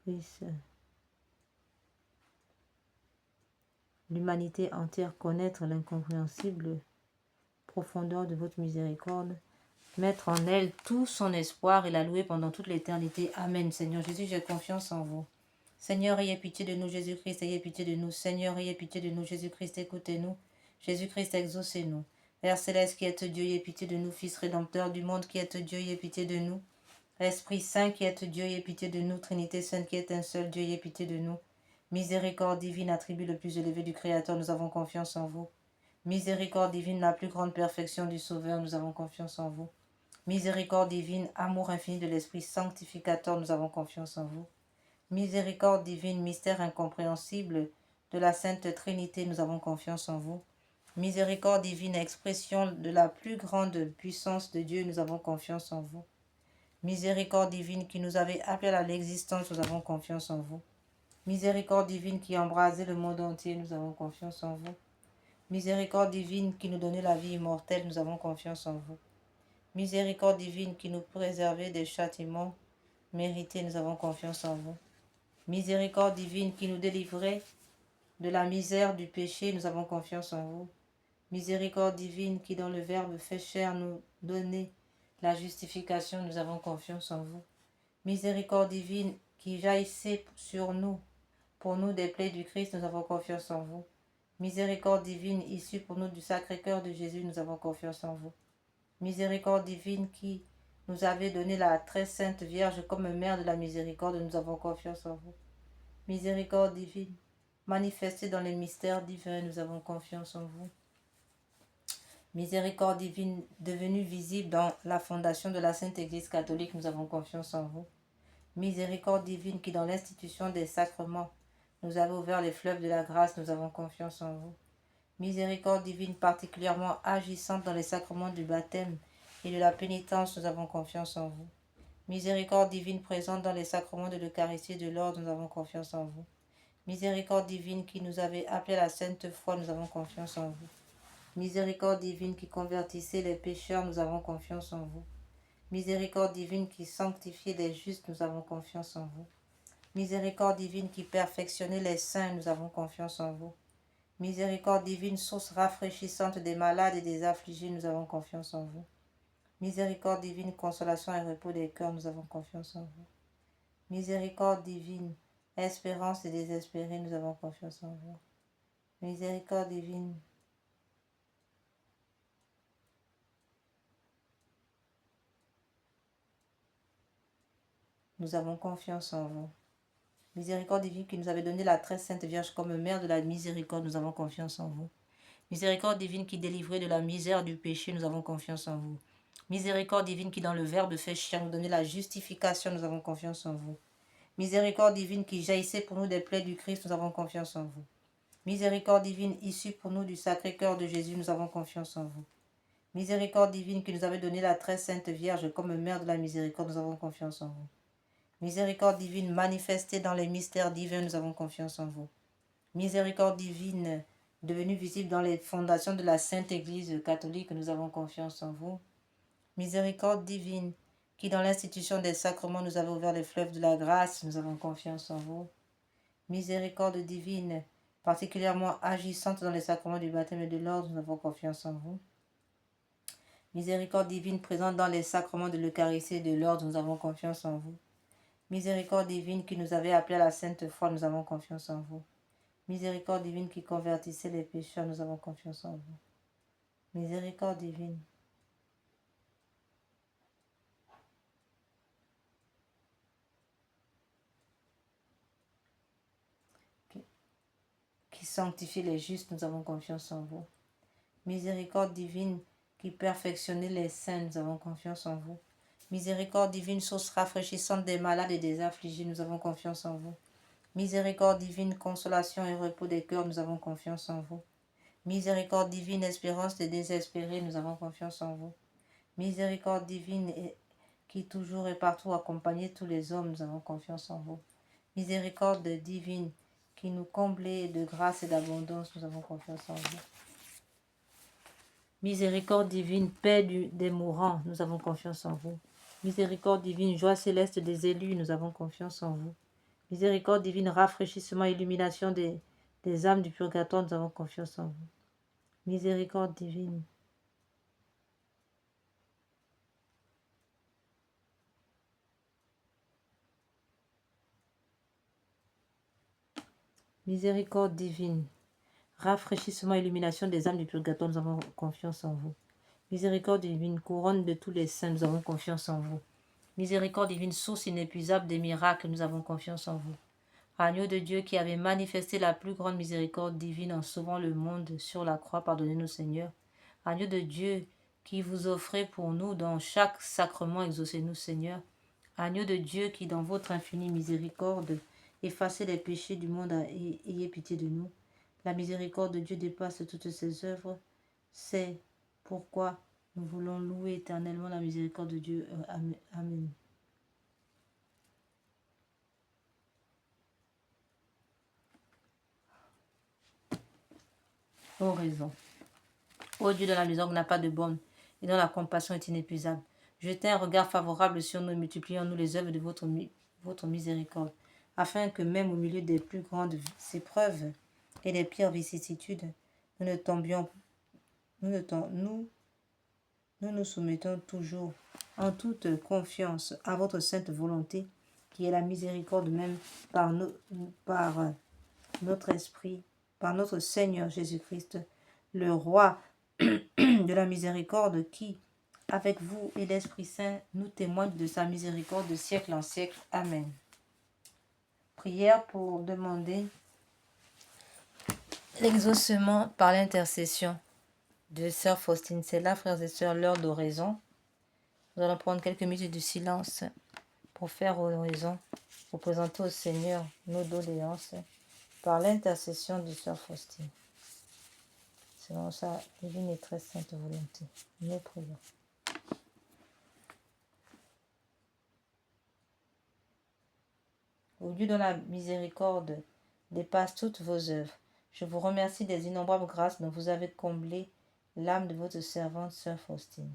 Puisse l'humanité entière connaître l'incompréhensible profondeur de votre miséricorde, mettre en elle tout son espoir et la louer pendant toute l'éternité. Amen. Seigneur Jésus, j'ai confiance en vous. Seigneur, ayez pitié de nous. Jésus-Christ, ayez pitié de nous. Seigneur, ayez pitié de nous. Jésus-Christ, écoutez-nous. Jésus-Christ, exaucez-nous. Père céleste qui êtes Dieu, ayez pitié de nous. Fils rédempteur du monde qui êtes Dieu, ayez pitié de nous. Esprit Saint qui êtes Dieu, ayez pitié de nous. Trinité Sainte qui est un seul Dieu, ayez pitié de nous. Miséricorde divine, attribut le plus élevé du Créateur, nous avons confiance en vous. Miséricorde divine, la plus grande perfection du Sauveur, nous avons confiance en vous. Miséricorde divine, amour infini de l'Esprit sanctificateur, nous avons confiance en vous. Miséricorde divine, mystère incompréhensible de la Sainte Trinité, nous avons confiance en vous. Miséricorde divine, expression de la plus grande puissance de Dieu, nous avons confiance en vous. Miséricorde divine qui nous avait appelés à l'existence, nous avons confiance en vous. Miséricorde divine qui embrasait le monde entier, nous avons confiance en vous. Miséricorde divine qui nous donnait la vie immortelle, nous avons confiance en vous. Miséricorde divine qui nous préservait des châtiments mérités, nous avons confiance en vous. Miséricorde divine qui nous délivrait de la misère du péché, nous avons confiance en vous. Miséricorde divine qui dans le Verbe fait chair nous donnait la justification, nous avons confiance en vous. Miséricorde divine qui jaillissait sur nous, pour nous des plaies du Christ, nous avons confiance en vous. Miséricorde divine issue pour nous du Sacré-Cœur de Jésus, nous avons confiance en vous. Miséricorde divine qui nous avez donné la très sainte Vierge comme mère de la miséricorde, nous avons confiance en vous. Miséricorde divine, manifestée dans les mystères divins, nous avons confiance en vous. Miséricorde divine devenue visible dans la fondation de la Sainte Église catholique, nous avons confiance en vous. Miséricorde divine qui dans l'institution des sacrements nous avez ouvert les fleuves de la grâce, nous avons confiance en vous. Miséricorde divine particulièrement agissante dans les sacrements du baptême et de la pénitence, nous avons confiance en vous. Miséricorde divine présente dans les sacrements de l'Eucharistie et de l'ordre, nous avons confiance en vous. Miséricorde divine qui nous avait appelés à la sainte foi, nous avons confiance en vous. Miséricorde divine qui convertissait les pécheurs, nous avons confiance en vous. Miséricorde divine qui sanctifiait les justes, nous avons confiance en vous. Miséricorde divine qui perfectionnait les saints, nous avons confiance en vous. Miséricorde divine, source rafraîchissante des malades et des affligés, nous avons confiance en vous. Miséricorde divine, consolation et repos des cœurs, nous avons confiance en vous. Miséricorde divine, espérance et désespérés, nous avons confiance en vous. Miséricorde divine, nous avons confiance en vous. Miséricorde divine qui nous avait donné la très sainte Vierge comme mère de la miséricorde, nous avons confiance en vous. Miséricorde divine qui délivrait de la misère du péché, nous avons confiance en vous. Miséricorde divine qui dans le Verbe fait chair nous donnait la justification, nous avons confiance en vous. Miséricorde divine qui jaillissait pour nous des plaies du Christ, nous avons confiance en vous. Miséricorde divine issue pour nous du Sacré-Cœur de Jésus, nous avons confiance en vous. Miséricorde divine qui nous avait donné la très sainte Vierge comme mère de la miséricorde, nous avons confiance en vous. Miséricorde divine manifestée dans les mystères divins, nous avons confiance en vous. Miséricorde divine devenue visible dans les fondations de la Sainte Église catholique, nous avons confiance en vous. Miséricorde divine qui dans l'institution des sacrements nous avez ouvert les fleuves de la grâce, nous avons confiance en vous. Miséricorde divine particulièrement agissante dans les sacrements du baptême et de l'ordre, nous avons confiance en vous. Miséricorde divine présente dans les sacrements de l'Eucharistie et de l'ordre, nous avons confiance en vous. Miséricorde divine qui nous avait appelés à la sainte foi, nous avons confiance en vous. Miséricorde divine qui convertissait les pécheurs, nous avons confiance en vous. Miséricorde divine. Qui sanctifie les justes, nous avons confiance en vous. Miséricorde divine qui perfectionnait les saints, nous avons confiance en vous. Miséricorde divine, source rafraîchissante des malades et des affligés, nous avons confiance en vous. Miséricorde divine, consolation et repos des cœurs, nous avons confiance en vous. Miséricorde divine, espérance des désespérés, nous avons confiance en vous. Miséricorde divine qui toujours et partout accompagnait tous les hommes, nous avons confiance en vous. Miséricorde divine qui nous comblait de grâce et d'abondance, nous avons confiance en vous. Miséricorde divine, paix des mourants, nous avons confiance en vous. Miséricorde divine, joie céleste des élus, nous avons confiance en vous. Miséricorde divine, rafraîchissement et illumination des âmes du purgatoire, nous avons confiance en vous. Miséricorde divine. Miséricorde divine, rafraîchissement et illumination des âmes du purgatoire, nous avons confiance en vous. Miséricorde divine, couronne de tous les saints, nous avons confiance en vous. Miséricorde divine, source inépuisable des miracles, nous avons confiance en vous. Agneau de Dieu qui avait manifesté la plus grande miséricorde divine en sauvant le monde sur la croix, pardonnez-nous Seigneur. Agneau de Dieu qui vous offrez pour nous dans chaque sacrement, exaucez-nous Seigneur. Agneau de Dieu qui dans votre infinie miséricorde effacez les péchés du monde, ayez pitié de nous. La miséricorde de Dieu dépasse toutes ses œuvres. C'est pourquoi nous voulons louer éternellement la miséricorde de Dieu. Amen. Oraison. Ô Dieu de la miséricorde n'a pas de borne et dont la compassion est inépuisable, jetez un regard favorable sur nous et multiplions-nous les œuvres de votre miséricorde, afin que même au milieu des plus grandes épreuves et des pires vicissitudes, nous nous soumettons toujours en toute confiance à votre sainte volonté, qui est la miséricorde même par notre esprit, par notre Seigneur Jésus-Christ, le roi de la miséricorde qui, avec vous et l'Esprit Saint, nous témoigne de sa miséricorde de siècle en siècle. Amen. Prière pour demander l'exaucement par l'intercession de Sœur Faustine. C'est là, frères et sœurs, l'heure d'oraison. Nous allons prendre quelques minutes de silence pour faire oraison, pour présenter au Seigneur nos doléances par l'intercession de Sœur Faustine. Selon sa divine et très sainte volonté. Nous prions. Au Dieu dont la miséricorde dépasse toutes vos œuvres, je vous remercie des innombrables grâces dont vous avez comblé l'âme de votre servante Sœur Faustine.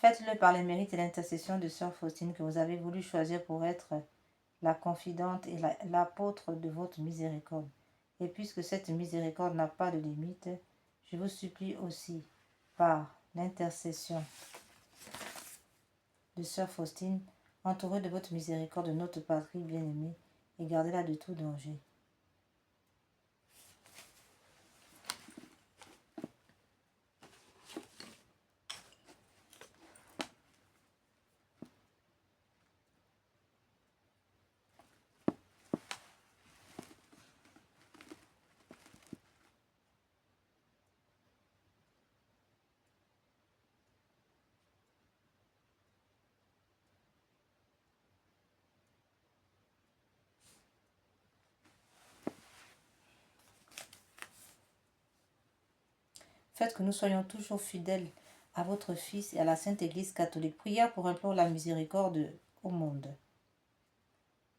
Faites-le par les mérites et l'intercession de Sœur Faustine que vous avez voulu choisir pour être la confidente et l'apôtre de votre miséricorde. Et puisque cette miséricorde n'a pas de limite, je vous supplie aussi, par l'intercession de Sœur Faustine, entourée de votre miséricorde de notre patrie bien-aimée, et gardez-la de tout danger. Faites que nous soyons toujours fidèles à votre Fils et à la Sainte Église catholique. Prière pour implorer la miséricorde au monde.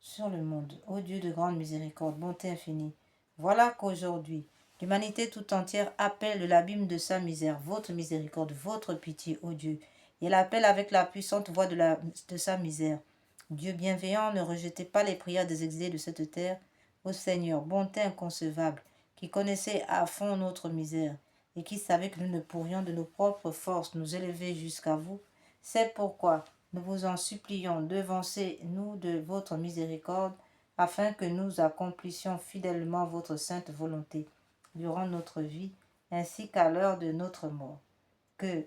Sur le monde, ô Dieu de grande miséricorde, bonté infinie, voilà qu'aujourd'hui, l'humanité tout entière appelle de l'abîme de sa misère, votre miséricorde, votre pitié, ô Dieu, et elle appelle avec la puissante voix de sa misère. Dieu bienveillant, ne rejetez pas les prières des exilés de cette terre, ô Seigneur, bonté inconcevable, qui connaissait à fond notre misère, et qui savait que nous ne pourrions de nos propres forces nous élever jusqu'à vous. C'est pourquoi nous vous en supplions, devancez-nous de votre miséricorde, afin que nous accomplissions fidèlement votre sainte volonté durant notre vie, ainsi qu'à l'heure de notre mort. Que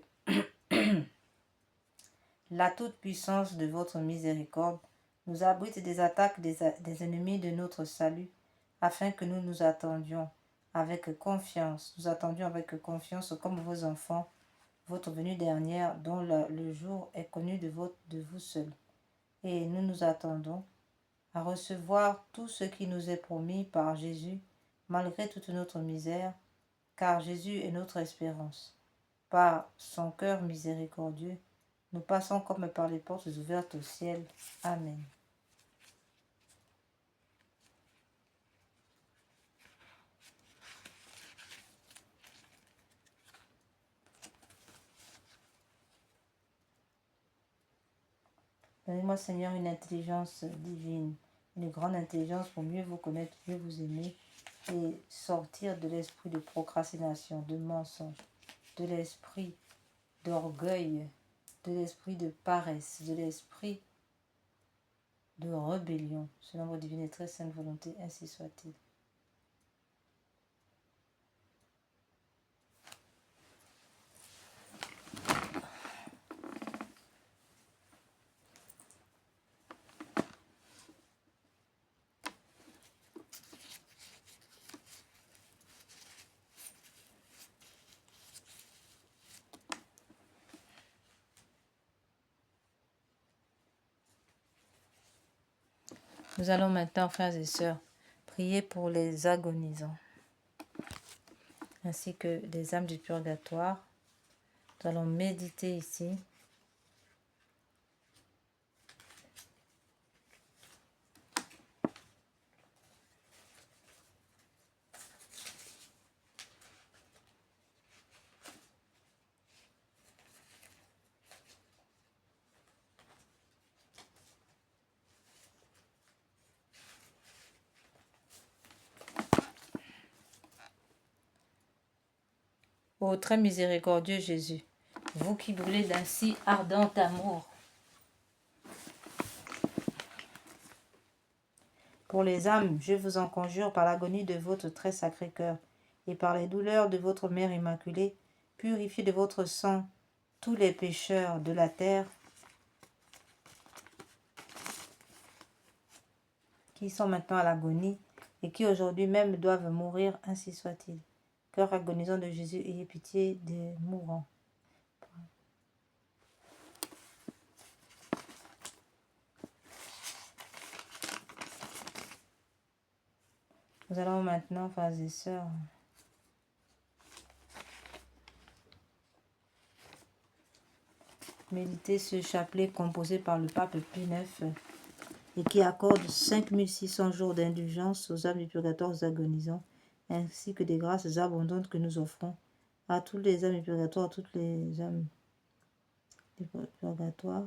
la toute-puissance de votre miséricorde nous abrite des attaques des ennemis de notre salut, afin que nous nous attendions avec confiance, comme vos enfants, votre venue dernière, dont le jour est connu de vous seul. Et nous nous attendons à recevoir tout ce qui nous est promis par Jésus, malgré toute notre misère, car Jésus est notre espérance. Par son cœur miséricordieux, nous passons comme par les portes ouvertes au ciel. Amen. Donnez-moi, Seigneur, une intelligence divine, une grande intelligence pour mieux vous connaître, mieux vous aimer et sortir de l'esprit de procrastination, de mensonge, de l'esprit d'orgueil, de l'esprit de paresse, de l'esprit de rébellion. Selon votre divine et très sainte volonté, ainsi soit-il. Nous allons maintenant, frères et sœurs, prier pour les agonisants, ainsi que les âmes du purgatoire. Nous allons méditer ici. Ô très miséricordieux Jésus, vous qui brûlez d'un si ardent amour pour les âmes, je vous en conjure par l'agonie de votre très sacré cœur et par les douleurs de votre Mère Immaculée, purifiez de votre sang tous les pécheurs de la terre qui sont maintenant à l'agonie et qui aujourd'hui même doivent mourir, ainsi soit-il. Cœur agonisant de Jésus, ayez pitié des mourants. Nous allons maintenant, frères et sœurs, méditer ce chapelet composé par le pape Pie IX et qui accorde 5600 jours d'indulgence aux âmes du purgatoire agonisants, ainsi que des grâces abondantes que nous offrons à toutes les âmes du purgatoire, à toutes les âmes du purgatoire.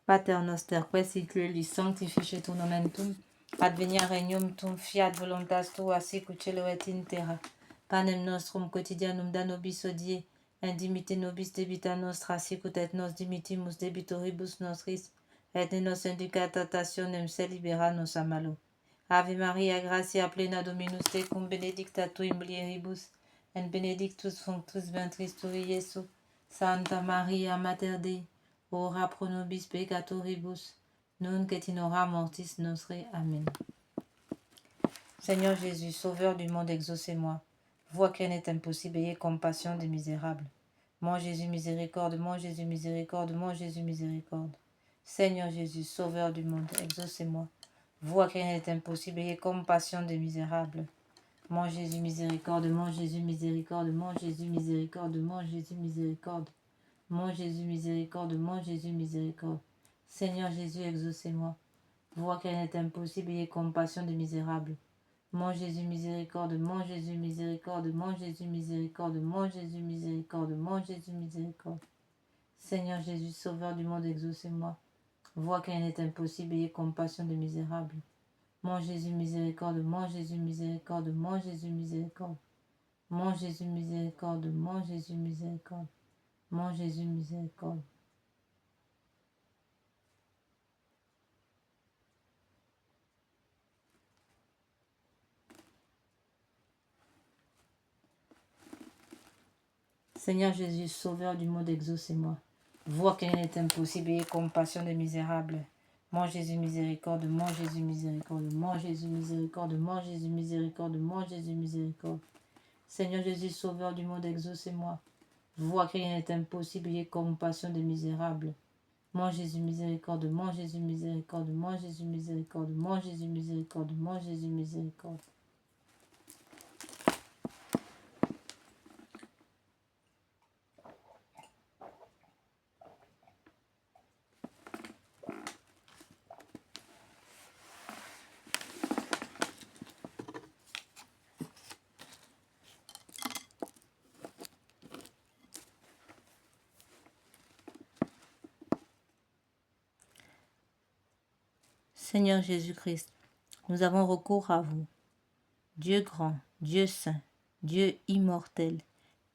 Pater noster, que siculis sanctificetur nomen tuum, advenia regnum tuum, fiat voluntas tua, sicut cielo et in terra. Panem nostrum quotidianum da nobis hodie, indimite nobis debita nostra, sicut et nos dimitimus debitoribus nostris, et ne nos induca a tentationem, sed libera nos a malo. Ave Maria, gratia plena Dominus tecum, benedicta tu in mulieribus, et benedictus fructus ventris tui, Iesus. Santa Maria, Mater Dei, ora pro nobis peccatoribus, nunc et in hora mortis nostre. Amen. Seigneur Jésus, Sauveur du monde, exaucez-moi. Vous à qui rien n'est impossible, ayez compassion des misérables. Mon Jésus, miséricorde, mon Jésus, miséricorde, mon Jésus, miséricorde. Seigneur Jésus, Sauveur du monde, exaucez-moi. Vous à qui rien n'est impossible, ayez compassion des misérables. Mon Jésus, miséricorde, mon Jésus, miséricorde, mon Jésus, miséricorde, mon Jésus, miséricorde. Mon Jésus, miséricorde, mon Jésus, miséricorde. Seigneur Jésus, exaucez-moi. Vous à qui rien n'est impossible, ayez compassion des misérables. Mon Jésus, miséricorde, mon Jésus, miséricorde, mon Jésus, miséricorde, mon Jésus, miséricorde, mon Jésus, miséricorde. Seigneur Jésus, Sauveur du monde, exaucez-moi. Vous à qui rien n'est impossible, ayez compassion des misérables. Mon Jésus, miséricorde, mon Jésus, miséricorde, mon Jésus, miséricorde. Mon Jésus, miséricorde, mon Jésus, miséricorde. Mon Jésus, miséricorde. Seigneur Jésus, Sauveur du monde, exaucez-moi. Vous à qui rien n'est impossible, ayez compassion des misérables. Mon Jésus, miséricorde, mon Jésus, miséricorde, mon Jésus, miséricorde, mon Jésus, miséricorde, mon Jésus, miséricorde. Seigneur Jésus, Sauveur du monde, exaucez-moi. Vous à qui rien n'est impossible, ayez compassion des misérables. Mon Jésus, miséricorde, mon Jésus, miséricorde, mon Jésus, miséricorde, mon Jésus, miséricorde, mon Jésus, miséricorde. Seigneur Jésus-Christ, nous avons recours à vous. Dieu grand, Dieu saint, Dieu immortel,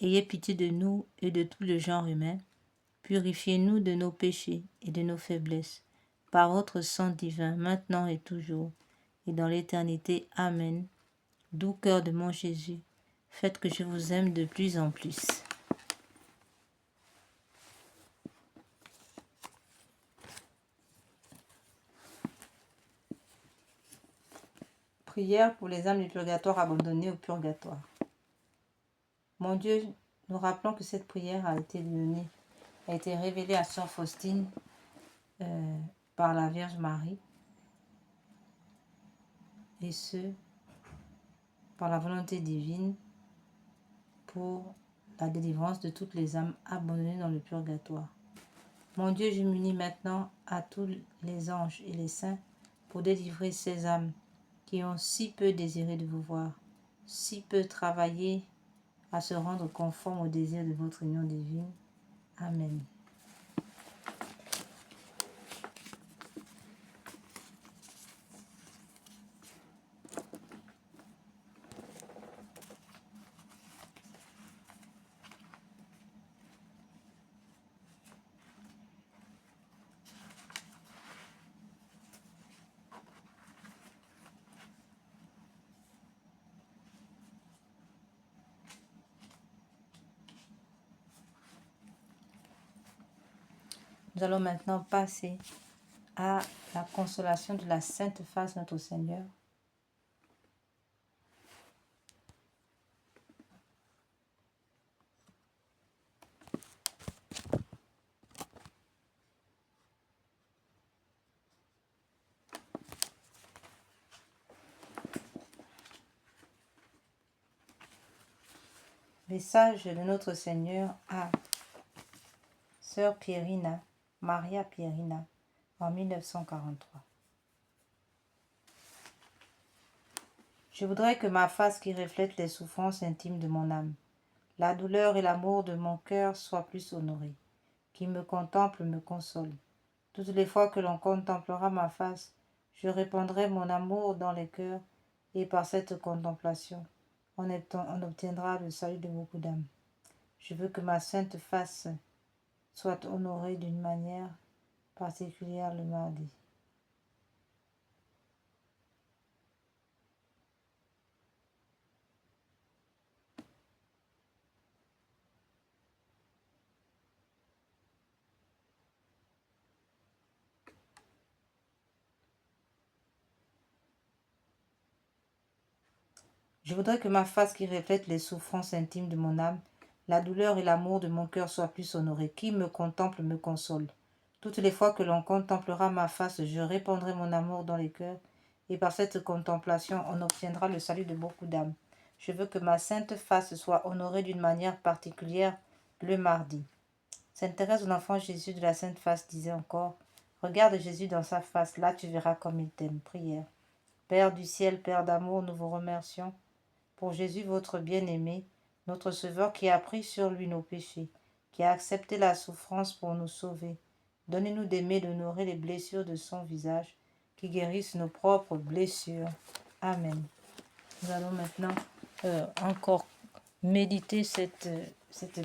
ayez pitié de nous et de tout le genre humain. Purifiez-nous de nos péchés et de nos faiblesses, par votre sang divin, maintenant et toujours, et dans l'éternité. Amen. Doux cœur de mon Jésus, faites que je vous aime de plus en plus. Prière pour les âmes du purgatoire abandonnées au purgatoire. Mon Dieu, nous rappelons que cette prière a été donnée, a été révélée à Sœur Faustine par la Vierge Marie, et ce, par la volonté divine, pour la délivrance de toutes les âmes abandonnées dans le purgatoire. Mon Dieu, je m'unis maintenant à tous les anges et les saints pour délivrer ces âmes qui ont si peu désiré de vous voir, si peu travaillé à se rendre conforme au désir de votre union divine. Amen. Nous allons maintenant passer à la consolation de la Sainte Face Notre Seigneur. Message de notre Seigneur à Sœur Pierina, Maria Pierina, en 1943. Je voudrais que ma face qui reflète les souffrances intimes de mon âme, la douleur et l'amour de mon cœur soient plus honorés. Qui me contemple me console. Toutes les fois que l'on contemplera ma face, je répandrai mon amour dans les cœurs, et par cette contemplation, on obtiendra le salut de beaucoup d'âmes. Je veux que ma sainte face soit honorée d'une manière particulière le mardi. Je voudrais que ma face qui reflète les souffrances intimes de mon âme, la douleur et l'amour de mon cœur soient plus honorés. Qui me contemple me console. Toutes les fois que l'on contemplera ma face, je répandrai mon amour dans les cœurs, et par cette contemplation, on obtiendra le salut de beaucoup d'âmes. Je veux que ma sainte face soit honorée d'une manière particulière le mardi. Sainte Thérèse de l'Enfant Jésus de la Sainte Face disait encore, « Regarde Jésus dans sa face, là tu verras comme il t'aime. » Prière. Père du ciel, Père d'amour, nous vous remercions pour Jésus votre bien-aimé, notre Sauveur qui a pris sur lui nos péchés, qui a accepté la souffrance pour nous sauver. Donnez-nous d'aimer, d'honorer les blessures de son visage, qui guérissent nos propres blessures. Amen. Nous allons maintenant encore méditer cette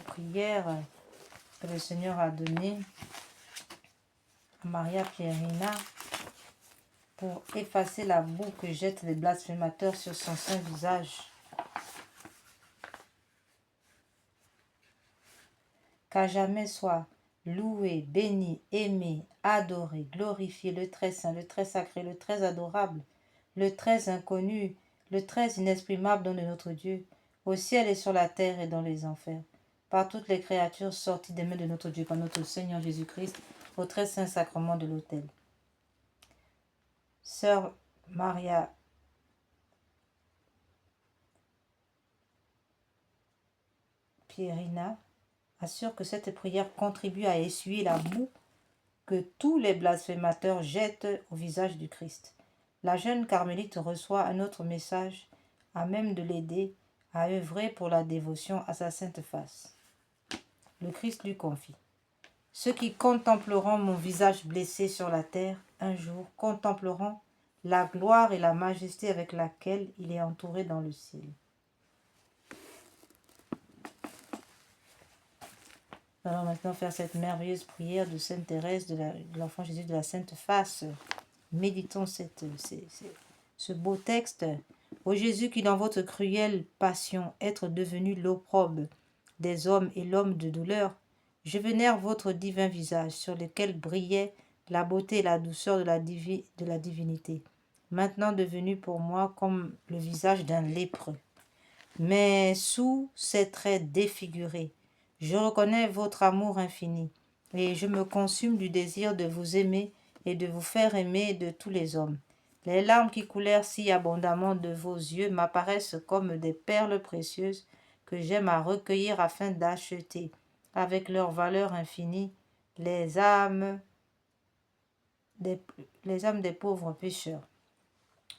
prière que le Seigneur a donnée à Maria Pierina pour effacer la boue que jettent les blasphémateurs sur son saint visage. Qu'à jamais soit loué, béni, aimé, adoré, glorifié le très saint, le très sacré, le très adorable, le très inconnu, le très inexprimable nom de notre Dieu, au ciel et sur la terre et dans les enfers, par toutes les créatures sorties des mains de notre Dieu, par notre Seigneur Jésus-Christ, au très saint sacrement de l'autel. Sœur Maria Pierina assure que cette prière contribue à essuyer la boue que tous les blasphémateurs jettent au visage du Christ. La jeune carmélite reçoit un autre message à même de l'aider à œuvrer pour la dévotion à sa sainte face. Le Christ lui confie. Ceux qui contempleront mon visage blessé sur la terre, un jour contempleront la gloire et la majesté avec laquelle il est entouré dans le ciel. Nous allons maintenant faire cette merveilleuse prière de Sainte Thérèse de l'Enfant Jésus de la Sainte Face. Méditons ce beau texte. Ô Jésus qui dans votre cruelle passion être devenu l'opprobre des hommes et l'homme de douleur, je vénère votre divin visage sur lequel brillait la beauté et la douceur de la divinité, maintenant devenu pour moi comme le visage d'un lépreux. Mais sous ces traits défigurés, je reconnais votre amour infini, et je me consume du désir de vous aimer et de vous faire aimer de tous les hommes. Les larmes qui coulèrent si abondamment de vos yeux m'apparaissent comme des perles précieuses que j'aime à recueillir afin d'acheter, avec leur valeur infinie, les âmes des pauvres pécheurs.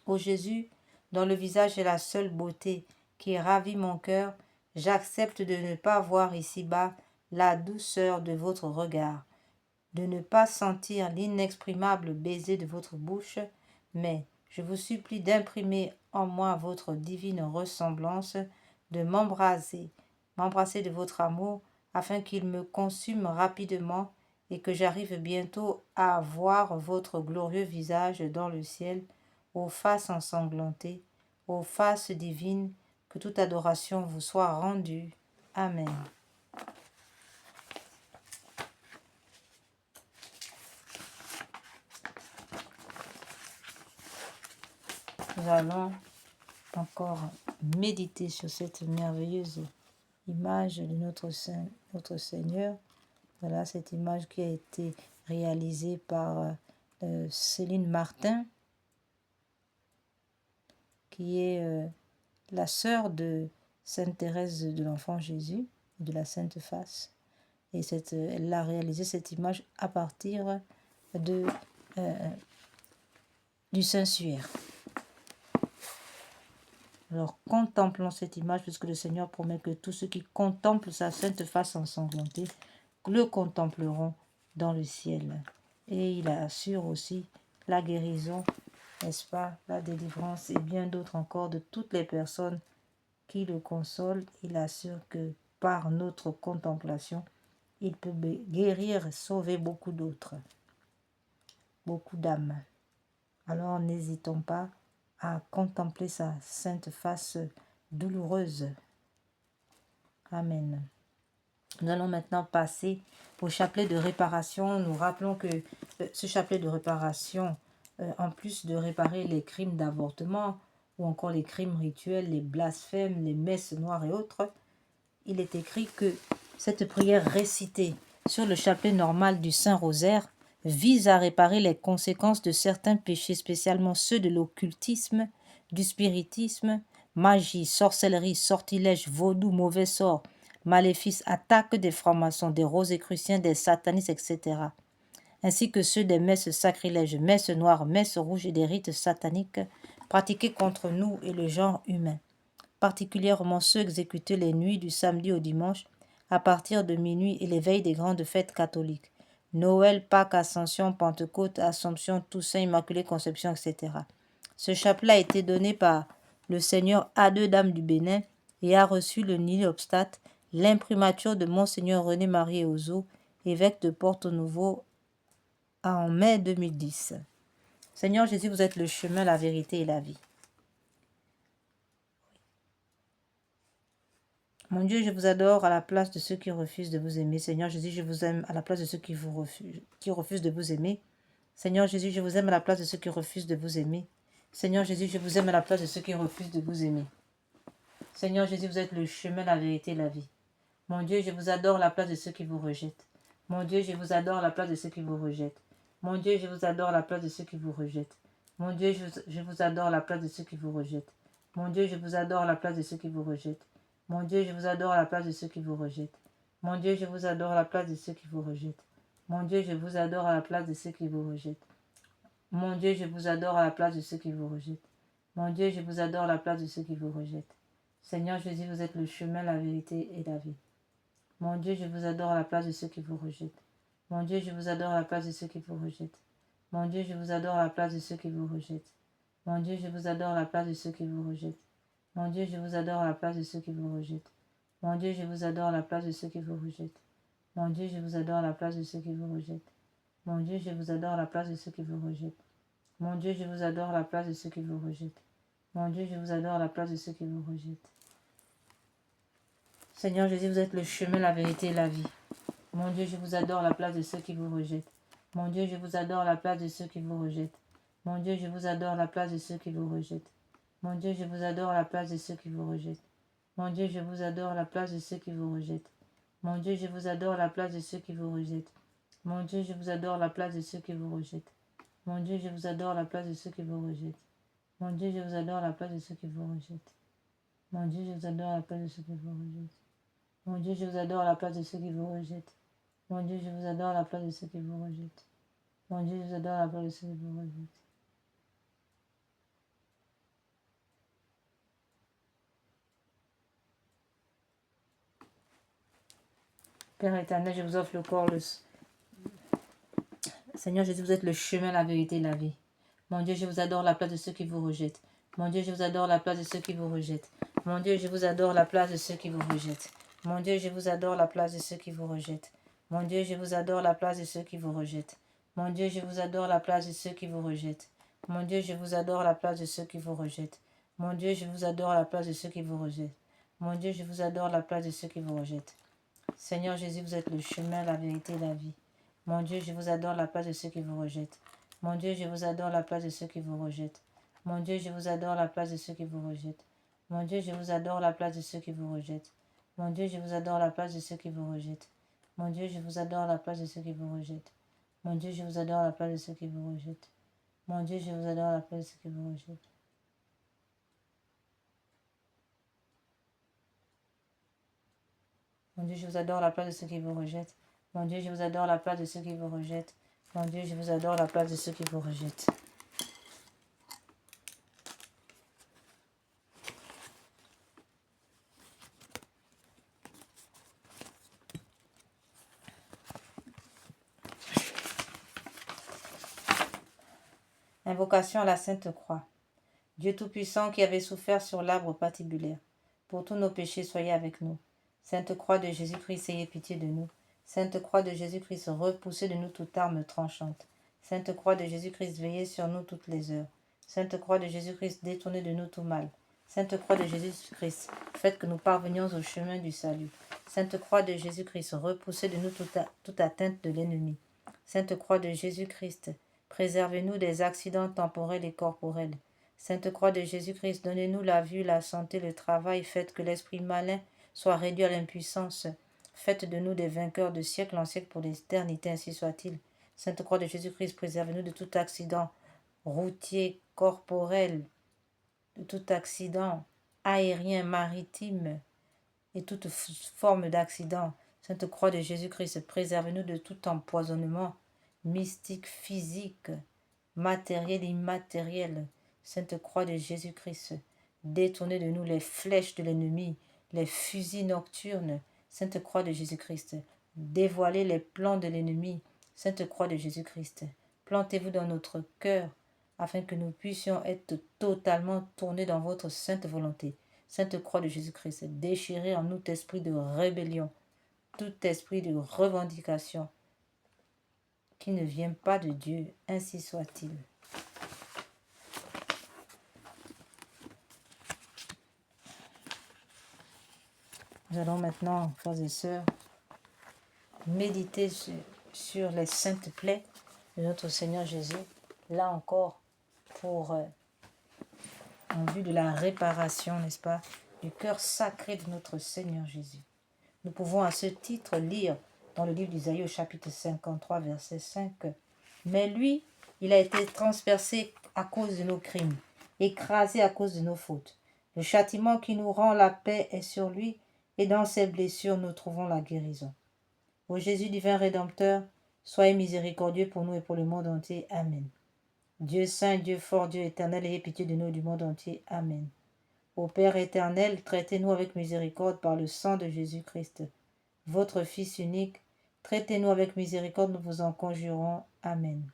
Ô Jésus, dont le visage est la seule beauté qui ravit mon cœur, j'accepte de ne pas voir ici-bas la douceur de votre regard, de ne pas sentir l'inexprimable baiser de votre bouche, mais je vous supplie d'imprimer en moi votre divine ressemblance, de m'embrasser de votre amour, afin qu'il me consume rapidement et que j'arrive bientôt à voir votre glorieux visage dans le ciel, aux faces ensanglantées, aux faces divines, que toute adoration vous soit rendue. Amen. Nous allons encore méditer sur cette merveilleuse image de notre Seigneur. Voilà cette image qui a été réalisée par Céline Martin, qui est la sœur de Sainte Thérèse de l'Enfant Jésus, de la Sainte Face. Et elle a réalisé cette image à partir de, du Saint-Suaire. Alors contemplons cette image puisque le Seigneur promet que tous ceux qui contemplent sa Sainte Face ensanglantée le contempleront dans le ciel. Et il assure aussi la guérison, n'est-ce pas, la délivrance et bien d'autres encore de toutes les personnes qui le consolent. Il assure que par notre contemplation, il peut guérir et sauver beaucoup d'autres, beaucoup d'âmes. Alors n'hésitons pas à contempler sa sainte face douloureuse. Amen. Nous allons maintenant passer au chapelet de réparation. Nous rappelons que ce chapelet de réparation, en plus de réparer les crimes d'avortement ou encore les crimes rituels, les blasphèmes, les messes noires et autres, il est écrit que cette prière récitée sur le chapelet normal du Saint-Rosaire vise à réparer les conséquences de certains péchés, spécialement ceux de l'occultisme, du spiritisme, magie, sorcellerie, sortilège, vaudou, mauvais sort, maléfices, attaques des francs-maçons, des rosicruciens, des satanistes, etc., ainsi que ceux des messes sacrilèges, messes noires, messes rouges et des rites sataniques pratiqués contre nous et le genre humain, particulièrement ceux exécutés les nuits du samedi au dimanche à partir de minuit et les veilles des grandes fêtes catholiques, Noël, Pâques, Ascension, Pentecôte, Assomption, Toussaint, Immaculée Conception, etc. Ce chapelet a été donné par le Seigneur à deux dames du Bénin et a reçu le nil-obstat, l'imprimature de Monseigneur René-Marie Ozo, évêque de Porto-Novo, en mai 2010. Seigneur Jésus, vous êtes le chemin, la vérité et la vie. Mon Dieu, je vous adore à la place de ceux qui refusent de vous aimer. Seigneur Jésus, je vous aime à la place de ceux qui refusent de vous aimer. Seigneur Jésus, je vous aime à la place de ceux qui refusent de vous aimer. Seigneur Jésus, je vous aime à la place de ceux qui refusent de vous aimer. Seigneur Jésus, vous êtes le chemin, la vérité et la vie. Mon Dieu, je vous adore à la place de ceux qui vous rejettent. Mon Dieu, je vous adore à la place de ceux qui vous rejettent. Mon Dieu, je vous adore à la place de ceux qui vous rejettent. Mon Dieu, je vous adore à la place de ceux qui vous rejettent. Mon Dieu, je vous adore à la place de ceux qui vous rejettent. Mon Dieu, je vous adore à la place de ceux qui vous rejettent. Mon Dieu, je vous adore à la place de ceux qui vous rejettent. Mon Dieu, je vous adore à la place de ceux qui vous rejettent. Mon Dieu, je vous adore à la place de ceux qui vous rejettent. Mon Dieu, je vous adore à la place de ceux qui vous rejettent. Seigneur Jésus, vous êtes le chemin, la vérité et la vie. Mon Dieu, je vous adore à la place de ceux qui vous rejettent. Mon Dieu, je vous adore à la place de ceux qui vous rejettent. Mon Dieu, je vous adore à la place de ceux qui vous rejettent. Mon Dieu, je vous adore à la place de ceux qui vous rejettent. Mon Dieu, je vous adore à la place de ceux qui vous rejettent. Mon Dieu, je vous adore à la place de ceux qui vous rejettent. Mon Dieu, je vous adore à la place de ceux qui vous rejettent. Mon Dieu, je vous adore à la place de ceux qui vous rejettent. Mon Dieu, je vous adore à la place de ceux qui vous rejettent. Mon Dieu, je vous adore à la place de ceux qui vous rejettent. Seigneur Jésus, vous êtes le chemin, la vérité et la vie. Mon Dieu, je vous adore à la place de ceux qui vous rejettent. Mon Dieu, je vous adore à la place de ceux qui vous rejettent. Mon Dieu, je vous adore à la place de ceux qui vous rejettent. Mon Dieu, je vous adore à la place de ceux qui vous rejettent. Mon Dieu, je vous adore à la place de ceux qui vous rejettent. Mon Dieu, je vous adore à la place de ceux qui vous rejettent. Mon Dieu, je vous adore à la place de ceux qui vous rejettent. Mon Dieu, je vous adore à la place de ceux qui vous rejettent. Mon Dieu, je vous adore à la place de ceux qui vous rejettent. Mon Dieu, je vous adore à la place de ceux qui vous rejettent. Mon Dieu, je vous adore à la place de ceux qui vous rejettent. Mon Dieu, je vous adore à la place de ceux qui vous rejettent. Mon Dieu, je vous adore à la place de ceux qui vous rejettent. Père éternel, je vous offre le corps, Seigneur Jésus, vous êtes le chemin, la vérité et la vie. Mon Dieu, je vous adore à la place de ceux qui vous rejettent. Mon Dieu, je vous adore à la place de ceux qui vous rejettent. Mon Dieu, je vous adore à la place de ceux qui vous rejettent. Mon Dieu, je vous adore à la place de ceux qui vous rejettent. Mon Dieu, je vous adore à la place de ceux qui vous rejettent. Mon Dieu, je vous adore à la place de ceux qui vous rejettent. Mon Dieu, je vous adore à la place de ceux qui vous rejettent. Mon Dieu, je vous adore à la place de ceux qui vous rejettent. Mon Dieu, je vous adore à la place de ceux qui vous rejettent. Seigneur Jésus, vous êtes le chemin, la vérité et la vie. Mon Dieu, je vous adore à la place de ceux qui vous rejettent. Mon Dieu, je vous adore à la place de ceux qui vous rejettent. Mon Dieu, je vous adore à la place de ceux qui vous rejettent. Mon Dieu, je vous adore à la place de ceux qui vous rejettent. Mon Dieu, je vous adore à la place de ceux qui vous rejettent. Mon Dieu, je vous adore à la place de ceux qui vous rejettent. Mon Dieu, je vous adore à la place de ceux qui vous rejettent. Mon Dieu, je vous adore à la place de ceux qui vous rejettent. Mon Dieu, je vous adore à la place de ceux qui vous rejettent. Mon Dieu, je vous adore à la place de ceux qui vous rejettent. Mon Dieu, je vous adore à la place de ceux qui vous rejettent. Invocation à la Sainte Croix. Dieu Tout-Puissant qui avait souffert sur l'arbre patibulaire. Pour tous nos péchés, soyez avec nous. Sainte Croix de Jésus-Christ, ayez pitié de nous. Sainte Croix de Jésus-Christ, repoussez de nous toute arme tranchante. Sainte Croix de Jésus-Christ, veillez sur nous toutes les heures. Sainte Croix de Jésus-Christ, détournez de nous tout mal. Sainte Croix de Jésus-Christ, faites que nous parvenions au chemin du salut. Sainte Croix de Jésus-Christ, repoussez de nous toute atteinte de l'ennemi. Sainte Croix de Jésus-Christ, préservez-nous des accidents temporels et corporels. Sainte Croix de Jésus-Christ, donnez-nous la vue, la santé, le travail, faites que l'esprit malin soit réduit à l'impuissance. Faites de nous des vainqueurs de siècle en siècle pour l'éternité, ainsi soit-il. Sainte Croix de Jésus-Christ, préservez-nous de tout accident routier, corporel, de tout accident aérien, maritime et toute forme d'accident. Sainte Croix de Jésus-Christ, préservez-nous de tout empoisonnement mystique, physique, matériel, immatériel. Sainte Croix de Jésus-Christ, détournez de nous les flèches de l'ennemi, les fusils nocturnes. Sainte Croix de Jésus-Christ, dévoilez les plans de l'ennemi. Sainte Croix de Jésus-Christ, plantez-vous dans notre cœur afin que nous puissions être totalement tournés dans votre sainte volonté. Sainte Croix de Jésus-Christ, déchirez en nous tout esprit de rébellion, tout esprit de revendication qui ne vient pas de Dieu, ainsi soit-il. Nous allons maintenant, frères et sœurs, méditer sur les saintes plaies de notre Seigneur Jésus, là encore pour en vue de la réparation, n'est-ce pas, du cœur sacré de notre Seigneur Jésus. Nous pouvons à ce titre lire dans le livre d'Isaïe au chapitre 53, verset 5, « Mais lui, il a été transpercé à cause de nos crimes, écrasé à cause de nos fautes. Le châtiment qui nous rend la paix est sur lui, et dans ses blessures nous trouvons la guérison. Ô Jésus divin Rédempteur, soyez miséricordieux pour nous et pour le monde entier. Amen. Dieu saint, Dieu fort, Dieu éternel, ayez pitié de nous et du monde entier. Amen. Ô Père éternel, traitez-nous avec miséricorde par le sang de Jésus-Christ, votre Fils unique. Traitez-nous avec miséricorde, nous vous en conjurons. Amen.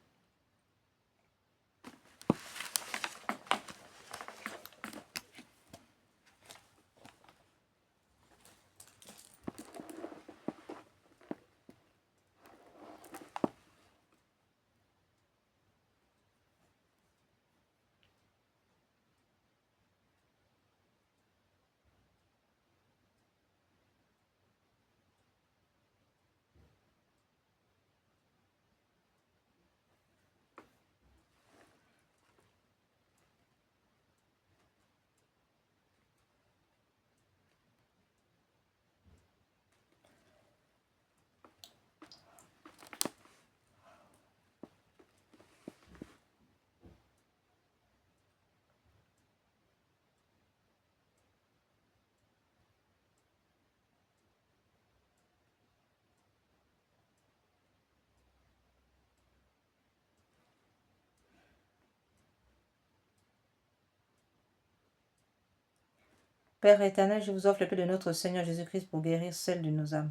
Père éternel, je vous offre le paix de notre Seigneur Jésus-Christ pour guérir celle de nos âmes.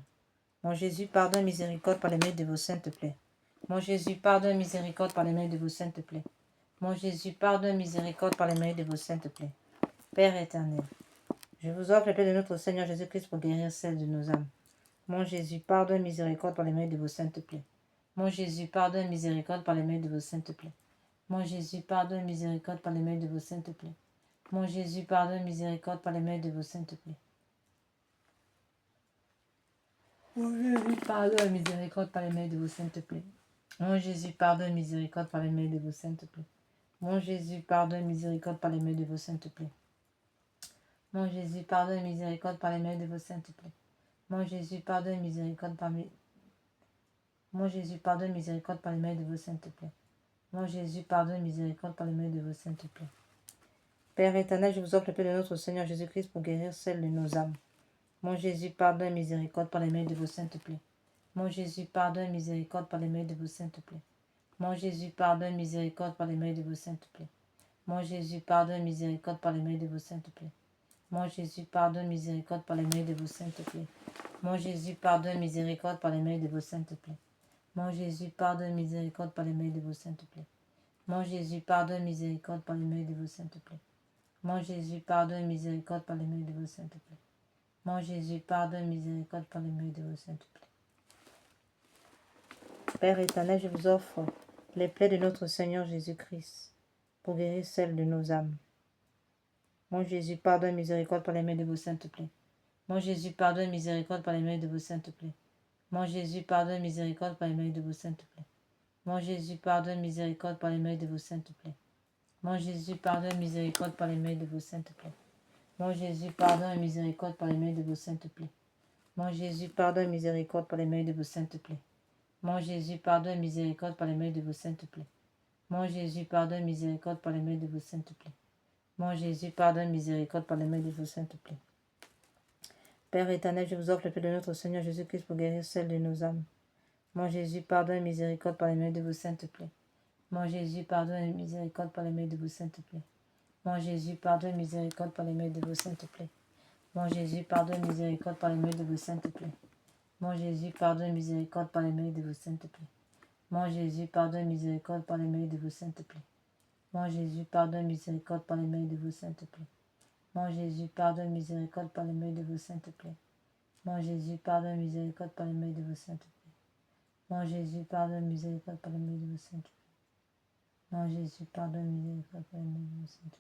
Mon Jésus, pardonne, miséricorde par les mérites de vos saintes plaies. Mon Jésus, pardonne, miséricorde par les mérites de vos saintes plaies. Mon Jésus, pardonne, miséricorde par les mérites de vos saintes plaies. Père éternel, je vous offre le paix de notre Seigneur Jésus-Christ pour guérir celle de nos âmes. Mon Jésus, pardonne, miséricorde par les mérites de vos saintes plaies. Mon Jésus, pardonne, miséricorde par les mérites de vos saintes plaies. Mon Jésus, pardonne, miséricorde par les mérites de vos saintes plaies. Mon Jésus, pardonne, miséricorde par les mérites de vos saintes plaies. Mon Jésus, pardonne, miséricorde par les mérites de vos saintes plaies. Mon Jésus, pardonne, miséricorde par les mérites de vos saintes plaies. Mon Jésus, pardonne, miséricorde par les mérites de vos saintes plaies. Mon Jésus, pardonne, miséricorde par les mérites de vos saintes plaies. Mon Jésus, pardonne, miséricorde par mes... Mon Jésus, pardonne, miséricorde par les mérites de vos saintes plaies. Mon Jésus, pardonne, miséricorde par les mérites de vos saintes plaies. Père éternel, je vous offre le paix de notre Seigneur Jésus-Christ pour guérir celle de nos âmes. Mon Jésus, pardon et miséricorde par les mains de vos saintes plaies. Mon Jésus, pardon et miséricorde par les mains de vos saintes plaies. Mon Jésus, pardon et miséricorde par les mains de vos saintes plaies. Mon Jésus, pardon et miséricorde par les mains de vos saintes plaies. Mon Jésus, pardon et miséricorde par les mains de vos saintes plaies. Mon Jésus, pardon et miséricorde par les mains de vos saintes plaies. Mon Jésus, pardon et miséricorde par les mains de vos saintes plaies. Mon Jésus, pardon et miséricorde par les mains de vos saintes plaies. Mon Jésus, pardon et miséricorde par les mains de vos saintes plaies. Mon Jésus, pardon et miséricorde par les mains de vos saintes plaies. Père éternel, je vous offre les plaies de notre Seigneur Jésus-Christ pour guérir celles de nos âmes. Mon Jésus, pardon et miséricorde par les mains de vos saintes plaies. Mon Jésus, pardon et miséricorde par les mains de vos saintes plaies. Mon Jésus, pardon et miséricorde par les mains de vos saintes plaies. Mon Jésus, pardon et miséricorde par les mains de vos saintes plaies. Mon Jésus, pardon et miséricorde par les mains de vos saintes plaies. Mon Jésus, pardon et miséricorde par les mains de vos saintes plaies. Mon Jésus, pardon et miséricorde par les mains de vos saintes plaies. Mon Jésus, pardon et miséricorde par les mains de vos saintes plaies. Mon Jésus, pardon et miséricorde par les mains de vos saintes plaies. Mon Jésus, pardon et miséricorde par les mains de vos saintes plaies. Père éternel, je vous offre le paix de notre Seigneur Jésus-Christ pour guérir celles de nos âmes. Mon Jésus, pardon et miséricorde par les mains de vos saintes plaies. Mon Jésus, pardon et miséricorde par les mains de vos saintes plaies. Mon Jésus, pardon et miséricorde par les mains de vos saintes plaies. Mon Jésus, pardon et miséricorde par les mains de vos saintes plaies. Mon Jésus, pardon et miséricorde par les mains de vos saintes plaies. Mon Jésus, pardon et miséricorde par les mains de vos saintes plaies. Mon Jésus, pardon et miséricorde par les mains de vos saintes plaies. Mon Jésus, pardon et miséricorde par les mains de vos saintes plaies. Mon Jésus, pardon et miséricorde par les mains de vos saintes plaies. Mon Jésus, pardon et miséricorde par les mains de vos saintes plaies. Mon Jésus, pardon et miséricorde par les mains de vos saintes plaies.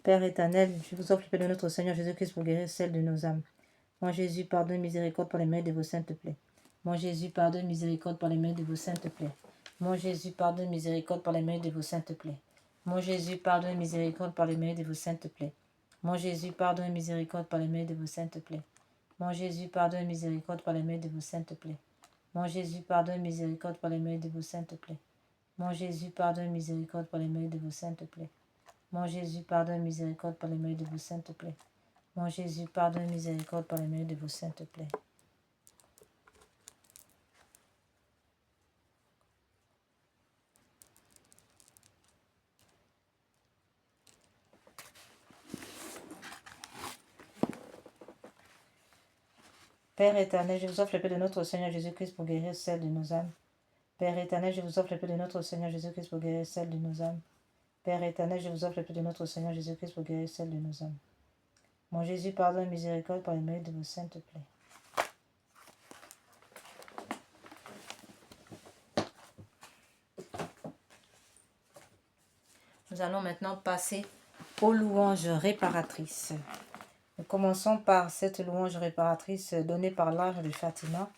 Père éternel, je vous offre le paix de notre Seigneur Jésus-Christ pour guérir celles de nos âmes. Mon Jésus, pardon et miséricorde par les mains de vos saintes plaies. Mon Jésus, pardon et miséricorde par les mains de vos saintes plaies. Mon Jésus, pardon et miséricorde par les mains de vos saintes plaies. Mon Jésus, pardon et miséricorde par les mains de vos saintes plaies. Mon Jésus, pardon et miséricorde par les mains de vos saintes plaies. Mon Jésus, pardon et miséricorde par les mains de vos saintes plaies. Mon Jésus, pardon et miséricorde par les mains de vos saintes plaies. Mon Jésus, pardon et miséricorde par les mains de vos saintes plaies. Mon Jésus, pardon et miséricorde par les mains de vos saintes plaies. Mon Jésus, pardon et miséricorde par les mains de vos saintes plaies. Père éternel, je vous offre le paix de notre Seigneur Jésus-Christ pour guérir celles de nos âmes. Père éternel, je vous offre le paix de notre Seigneur Jésus-Christ pour guérir celles de nos âmes. Père éternel, je vous offre le paix de notre Seigneur Jésus-Christ pour guérir celles de nos âmes. Mon Jésus, pardon et miséricorde par les mains de vos saintes plaies. Nous allons maintenant passer aux louanges réparatrices. Nous commençons par cette louange réparatrice donnée par l'ange de Fatima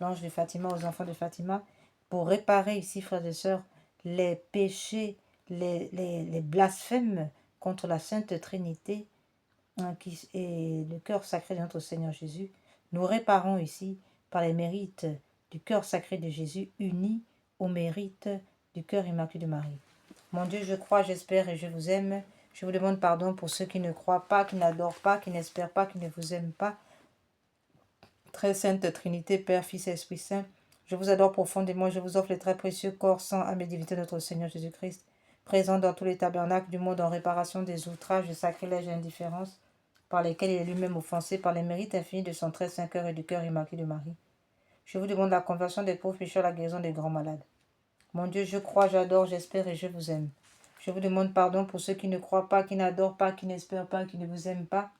aux enfants de Fatima, pour réparer ici, frères et sœurs, les péchés, les blasphèmes contre la Sainte Trinité et le cœur sacré de notre Seigneur Jésus. Nous réparons ici par les mérites du cœur sacré de Jésus, unis aux mérites du cœur immaculé de Marie. Mon Dieu, je crois, j'espère et je vous aime. Je vous demande pardon pour ceux qui ne croient pas, qui n'adorent pas, qui n'espèrent pas, qui ne vous aiment pas. Très sainte Trinité, Père, Fils et Esprit Saint, je vous adore profondément. Je vous offre les très précieux corps, sang, âme et divinité de notre Seigneur Jésus-Christ, présent dans tous les tabernacles du monde en réparation des outrages, des sacrilèges et indifférences par lesquels il est lui-même offensé par les mérites infinis de son très saint cœur et du cœur immaculé de Marie. Je vous demande la conversion des pauvres pécheurs, la guérison des grands malades. Mon Dieu, je crois, j'adore, j'espère et je vous aime. Je vous demande pardon pour ceux qui ne croient pas, qui n'adorent pas, qui n'espèrent pas, qui ne vous aiment pas.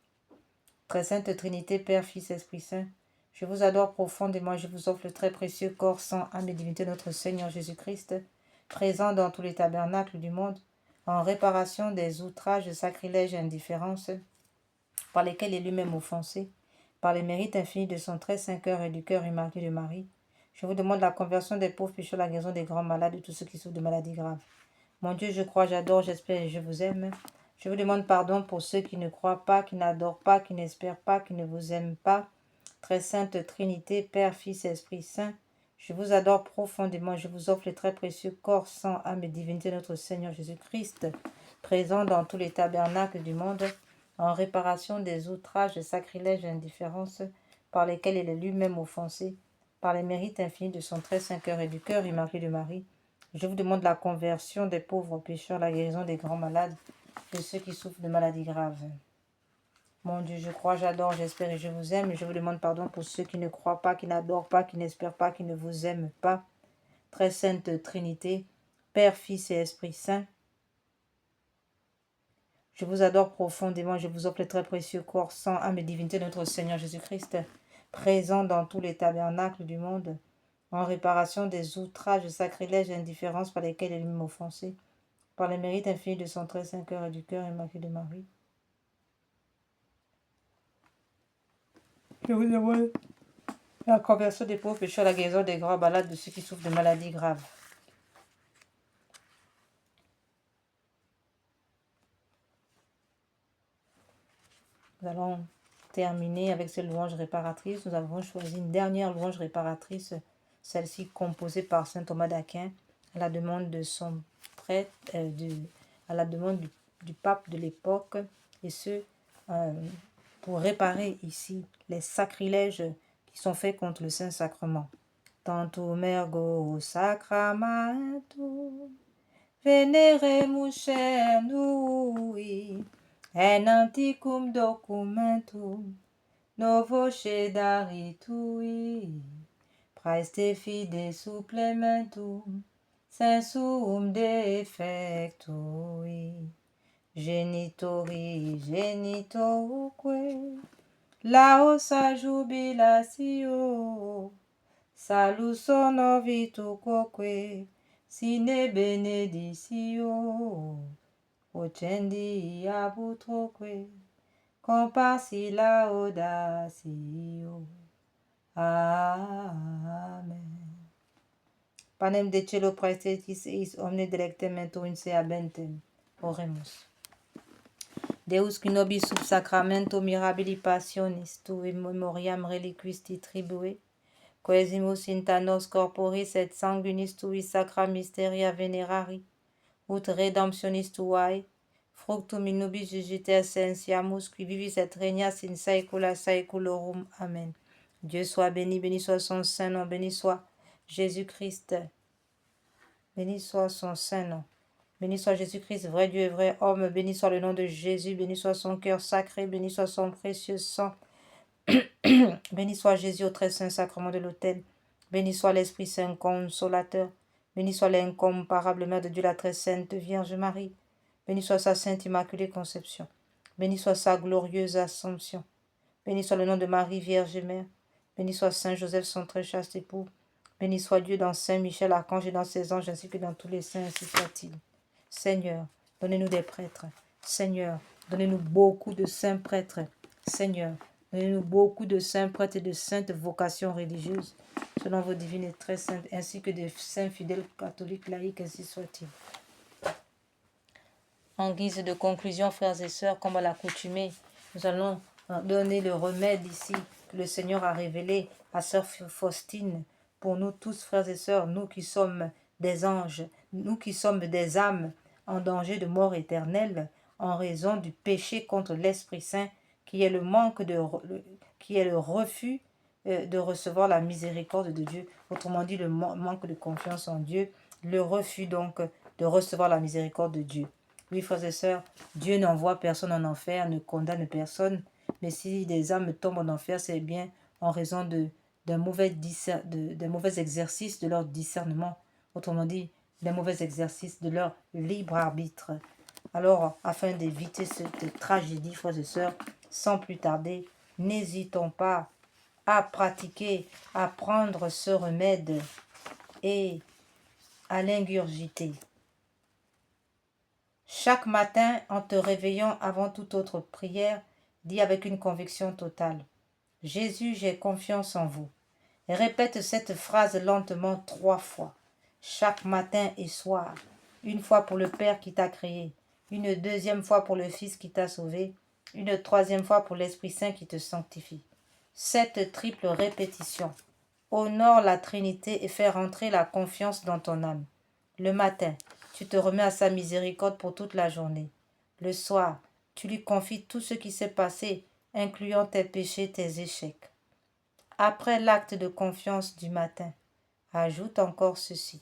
Très sainte Trinité, Père, Fils, Esprit Saint, je vous adore profondément et je vous offre le très précieux corps, sang, âme et divinité de notre Seigneur Jésus-Christ, présent dans tous les tabernacles du monde, en réparation des outrages, sacrilèges et indifférences par lesquels il est lui-même offensé, par les mérites infinis de son très saint cœur et du cœur immaculé de Marie. Je vous demande la conversion des pauvres pécheurs, la guérison des grands malades et tous ceux qui souffrent de maladies graves. Mon Dieu, je crois, j'adore, j'espère et je vous aime. Je vous demande pardon pour ceux qui ne croient pas, qui n'adorent pas, qui n'espèrent pas, qui ne vous aiment pas. Très sainte Trinité, Père, Fils et Esprit Saint, je vous adore profondément. Je vous offre le très précieux corps, sang, âme et divinité de notre Seigneur Jésus-Christ, présent dans tous les tabernacles du monde, en réparation des outrages, des sacrilèges et indifférences par lesquels il est lui-même offensé, par les mérites infinis de son très saint cœur et du cœur immaculé de Marie. Je vous demande la conversion des pauvres pécheurs, la guérison des grands malades, de ceux qui souffrent de maladies graves. Mon Dieu, je crois, j'adore, j'espère et je vous aime. Je vous demande pardon pour ceux qui ne croient pas, qui n'adorent pas, qui n'espèrent pas, qui ne vous aiment pas. Très sainte Trinité, Père, Fils et Esprit Saint, je vous adore profondément. Je vous offre le très précieux corps, sang, âme et divinité de notre Seigneur Jésus-Christ, présent dans tous les tabernacles du monde, en réparation des outrages, sacrilèges et indifférences par lesquels il m'a offensé, par les mérites infinis de son très saint cœur et du cœur immaculé de Marie. Je vous demande la conversion des pauvres pécheurs, la guérison des grands malades, de ceux qui souffrent de maladies graves. Nous allons terminer avec cette louange réparatrice. Nous avons choisi une dernière louange réparatrice, celle-ci composée par saint Thomas d'Aquin, à la demande de son prêtre, à la demande du pape de l'époque, et ce, pour réparer ici les sacrilèges qui sont faits contre le Saint-Sacrement. Tantum ergo sacramentum veneremus cernui, en antiquum documentum novo cedaritui, praeste fide supplementum sensum defectui, genitori genitoque laosa jubilatio, salus novituque sine beneditio, ocendi abutroque compassi laudatio. Amen. Panem de cielo praestetis eis omne delectem mentum in se habentem. Oremus. Deus qui nobis sub sacramento mirabili passionis tui memoriam reliquisti tribue, quesimus in nos corporis et sanguinis tui sacra mysteria venerari, ut redemptionis tuae, fructum in nobis jugite essentiamus, qui vivis et regnas in saecula saeculorum. Amen. Dieu soit béni, béni soit son saint nom, béni soit Jésus-Christ, béni soit son saint nom. Béni soit Jésus-Christ, vrai Dieu et vrai homme, béni soit le nom de Jésus, béni soit son cœur sacré, béni soit son précieux sang, béni soit Jésus au très saint sacrement de l'autel, béni soit l'Esprit Saint consolateur, béni soit l'incomparable Mère de Dieu, la très sainte Vierge Marie, béni soit sa sainte immaculée conception, béni soit sa glorieuse assomption, béni soit le nom de Marie Vierge Mère, béni soit Saint Joseph, son très chaste époux, béni soit Dieu dans Saint Michel, archange et dans ses anges, ainsi que dans tous les saints, ainsi soit-il. Seigneur, donnez-nous des prêtres. Seigneur, donnez-nous beaucoup de saints prêtres. Seigneur, donnez-nous beaucoup de saints prêtres et de saintes vocations religieuses, selon vos divines et très saintes, ainsi que des saints fidèles catholiques laïcs, ainsi soit-il. En guise de conclusion, frères et sœurs, comme à l'accoutumée, nous allons donner le remède ici que le Seigneur a révélé à sœur Faustine, pour nous tous, frères et sœurs, nous qui sommes des anges, nous qui sommes des âmes en danger de mort éternelle en raison du péché contre l'Esprit Saint, qui est le refus de recevoir la miséricorde de Dieu, autrement dit le manque de confiance en Dieu, le refus donc de recevoir la miséricorde de Dieu. Oui, frères et sœurs, Dieu n'envoie personne en enfer, ne condamne personne, mais si des âmes tombent en enfer, c'est bien en raison d'un mauvais exercice de leur discernement, autrement dit, d'un mauvais exercice de leur libre arbitre. Alors, afin d'éviter cette tragédie, frères et sœurs, sans plus tarder, n'hésitons pas à pratiquer, à prendre ce remède et à l'ingurgiter. Chaque matin, en te réveillant avant toute autre prière, dis avec une conviction totale: Jésus, j'ai confiance en vous. Et répète cette phrase lentement 3 fois, chaque matin et soir, une fois pour le Père qui t'a créé, une deuxième fois pour le Fils qui t'a sauvé, une troisième fois pour l'Esprit Saint qui te sanctifie. Cette triple répétition honore la Trinité et fait rentrer la confiance dans ton âme. Le matin, tu te remets à sa miséricorde pour toute la journée. Le soir, tu lui confies tout ce qui s'est passé, incluant tes péchés, tes échecs. Après l'acte de confiance du matin, ajoute encore ceci.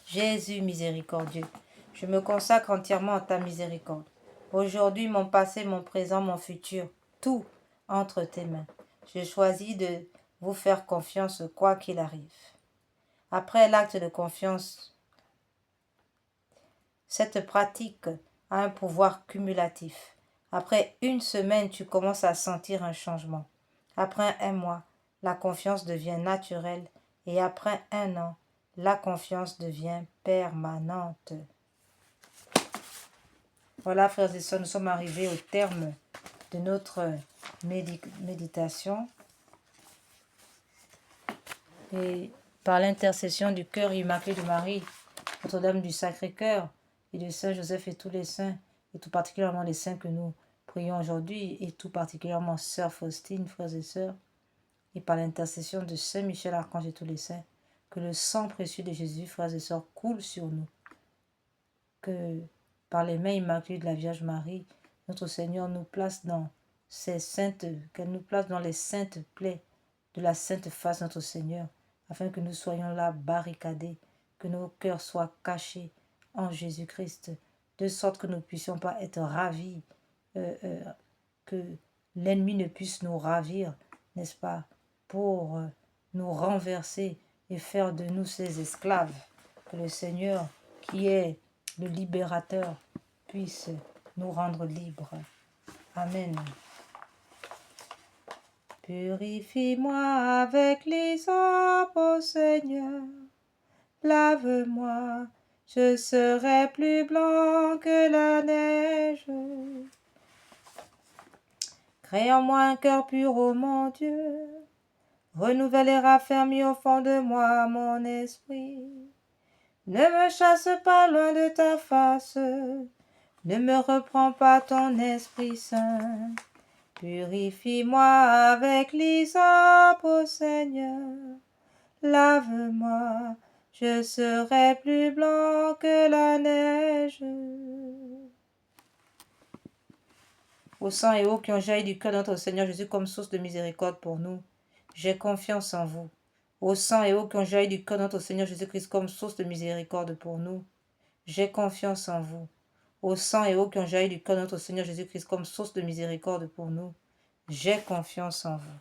Jésus miséricordieux, je me consacre entièrement à ta miséricorde. Aujourd'hui, mon passé, mon présent, mon futur, tout entre tes mains. Je choisis de vous faire confiance quoi qu'il arrive. Après l'acte de confiance, cette pratique a un pouvoir cumulatif. Après une semaine, tu commences à sentir un changement. Après un mois, la confiance devient naturelle et après un an, la confiance devient permanente. Voilà, frères et sœurs, nous sommes arrivés au terme de notre méditation. Et par l'intercession du cœur immaculé de Marie, Notre-Dame du Sacré-Cœur et de Saint Joseph et tous les saints, et tout particulièrement les saints que nous prions aujourd'hui, et tout particulièrement Sœur Faustine, frères et sœurs, et par l'intercession de Saint Michel Archange et tous les saints, que le sang précieux de Jésus, frères et sœurs, coule sur nous. Que par les mains immaculées de la Vierge Marie, notre Seigneur nous place dans ces saintes, qu'elle nous place dans les saintes plaies de la sainte face de notre Seigneur, afin que nous soyons là barricadés, que nos cœurs soient cachés en Jésus-Christ, de sorte que nous ne puissions pas être ravis, que l'ennemi ne puisse nous ravir, n'est-ce pas, pour nous renverser et faire de nous ses esclaves. Que le Seigneur, qui est le libérateur, puisse nous rendre libres. Amen. Purifie-moi avec l'hysope, ô Seigneur. Lave-moi, je serai plus blanc que la neige. Crée en moi un cœur pur, ô mon Dieu. Renouvelle et raffermis au fond de moi mon esprit. Ne me chasse pas loin de ta face. Ne me reprends pas ton Esprit Saint. Purifie-moi avec l'hysope, ô Seigneur. Lave-moi, je serai plus blanc que la neige. Au sang et eau qui ont jailli du cœur de notre Seigneur Jésus comme source de miséricorde pour nous, j'ai confiance en vous. Au sang et eau qui ont jailli du cœur de notre Seigneur Jésus-Christ comme source de miséricorde pour nous, j'ai confiance en vous. Au sang et eau qui ont jailli du cœur de notre Seigneur Jésus-Christ comme source de miséricorde pour nous, j'ai confiance en vous.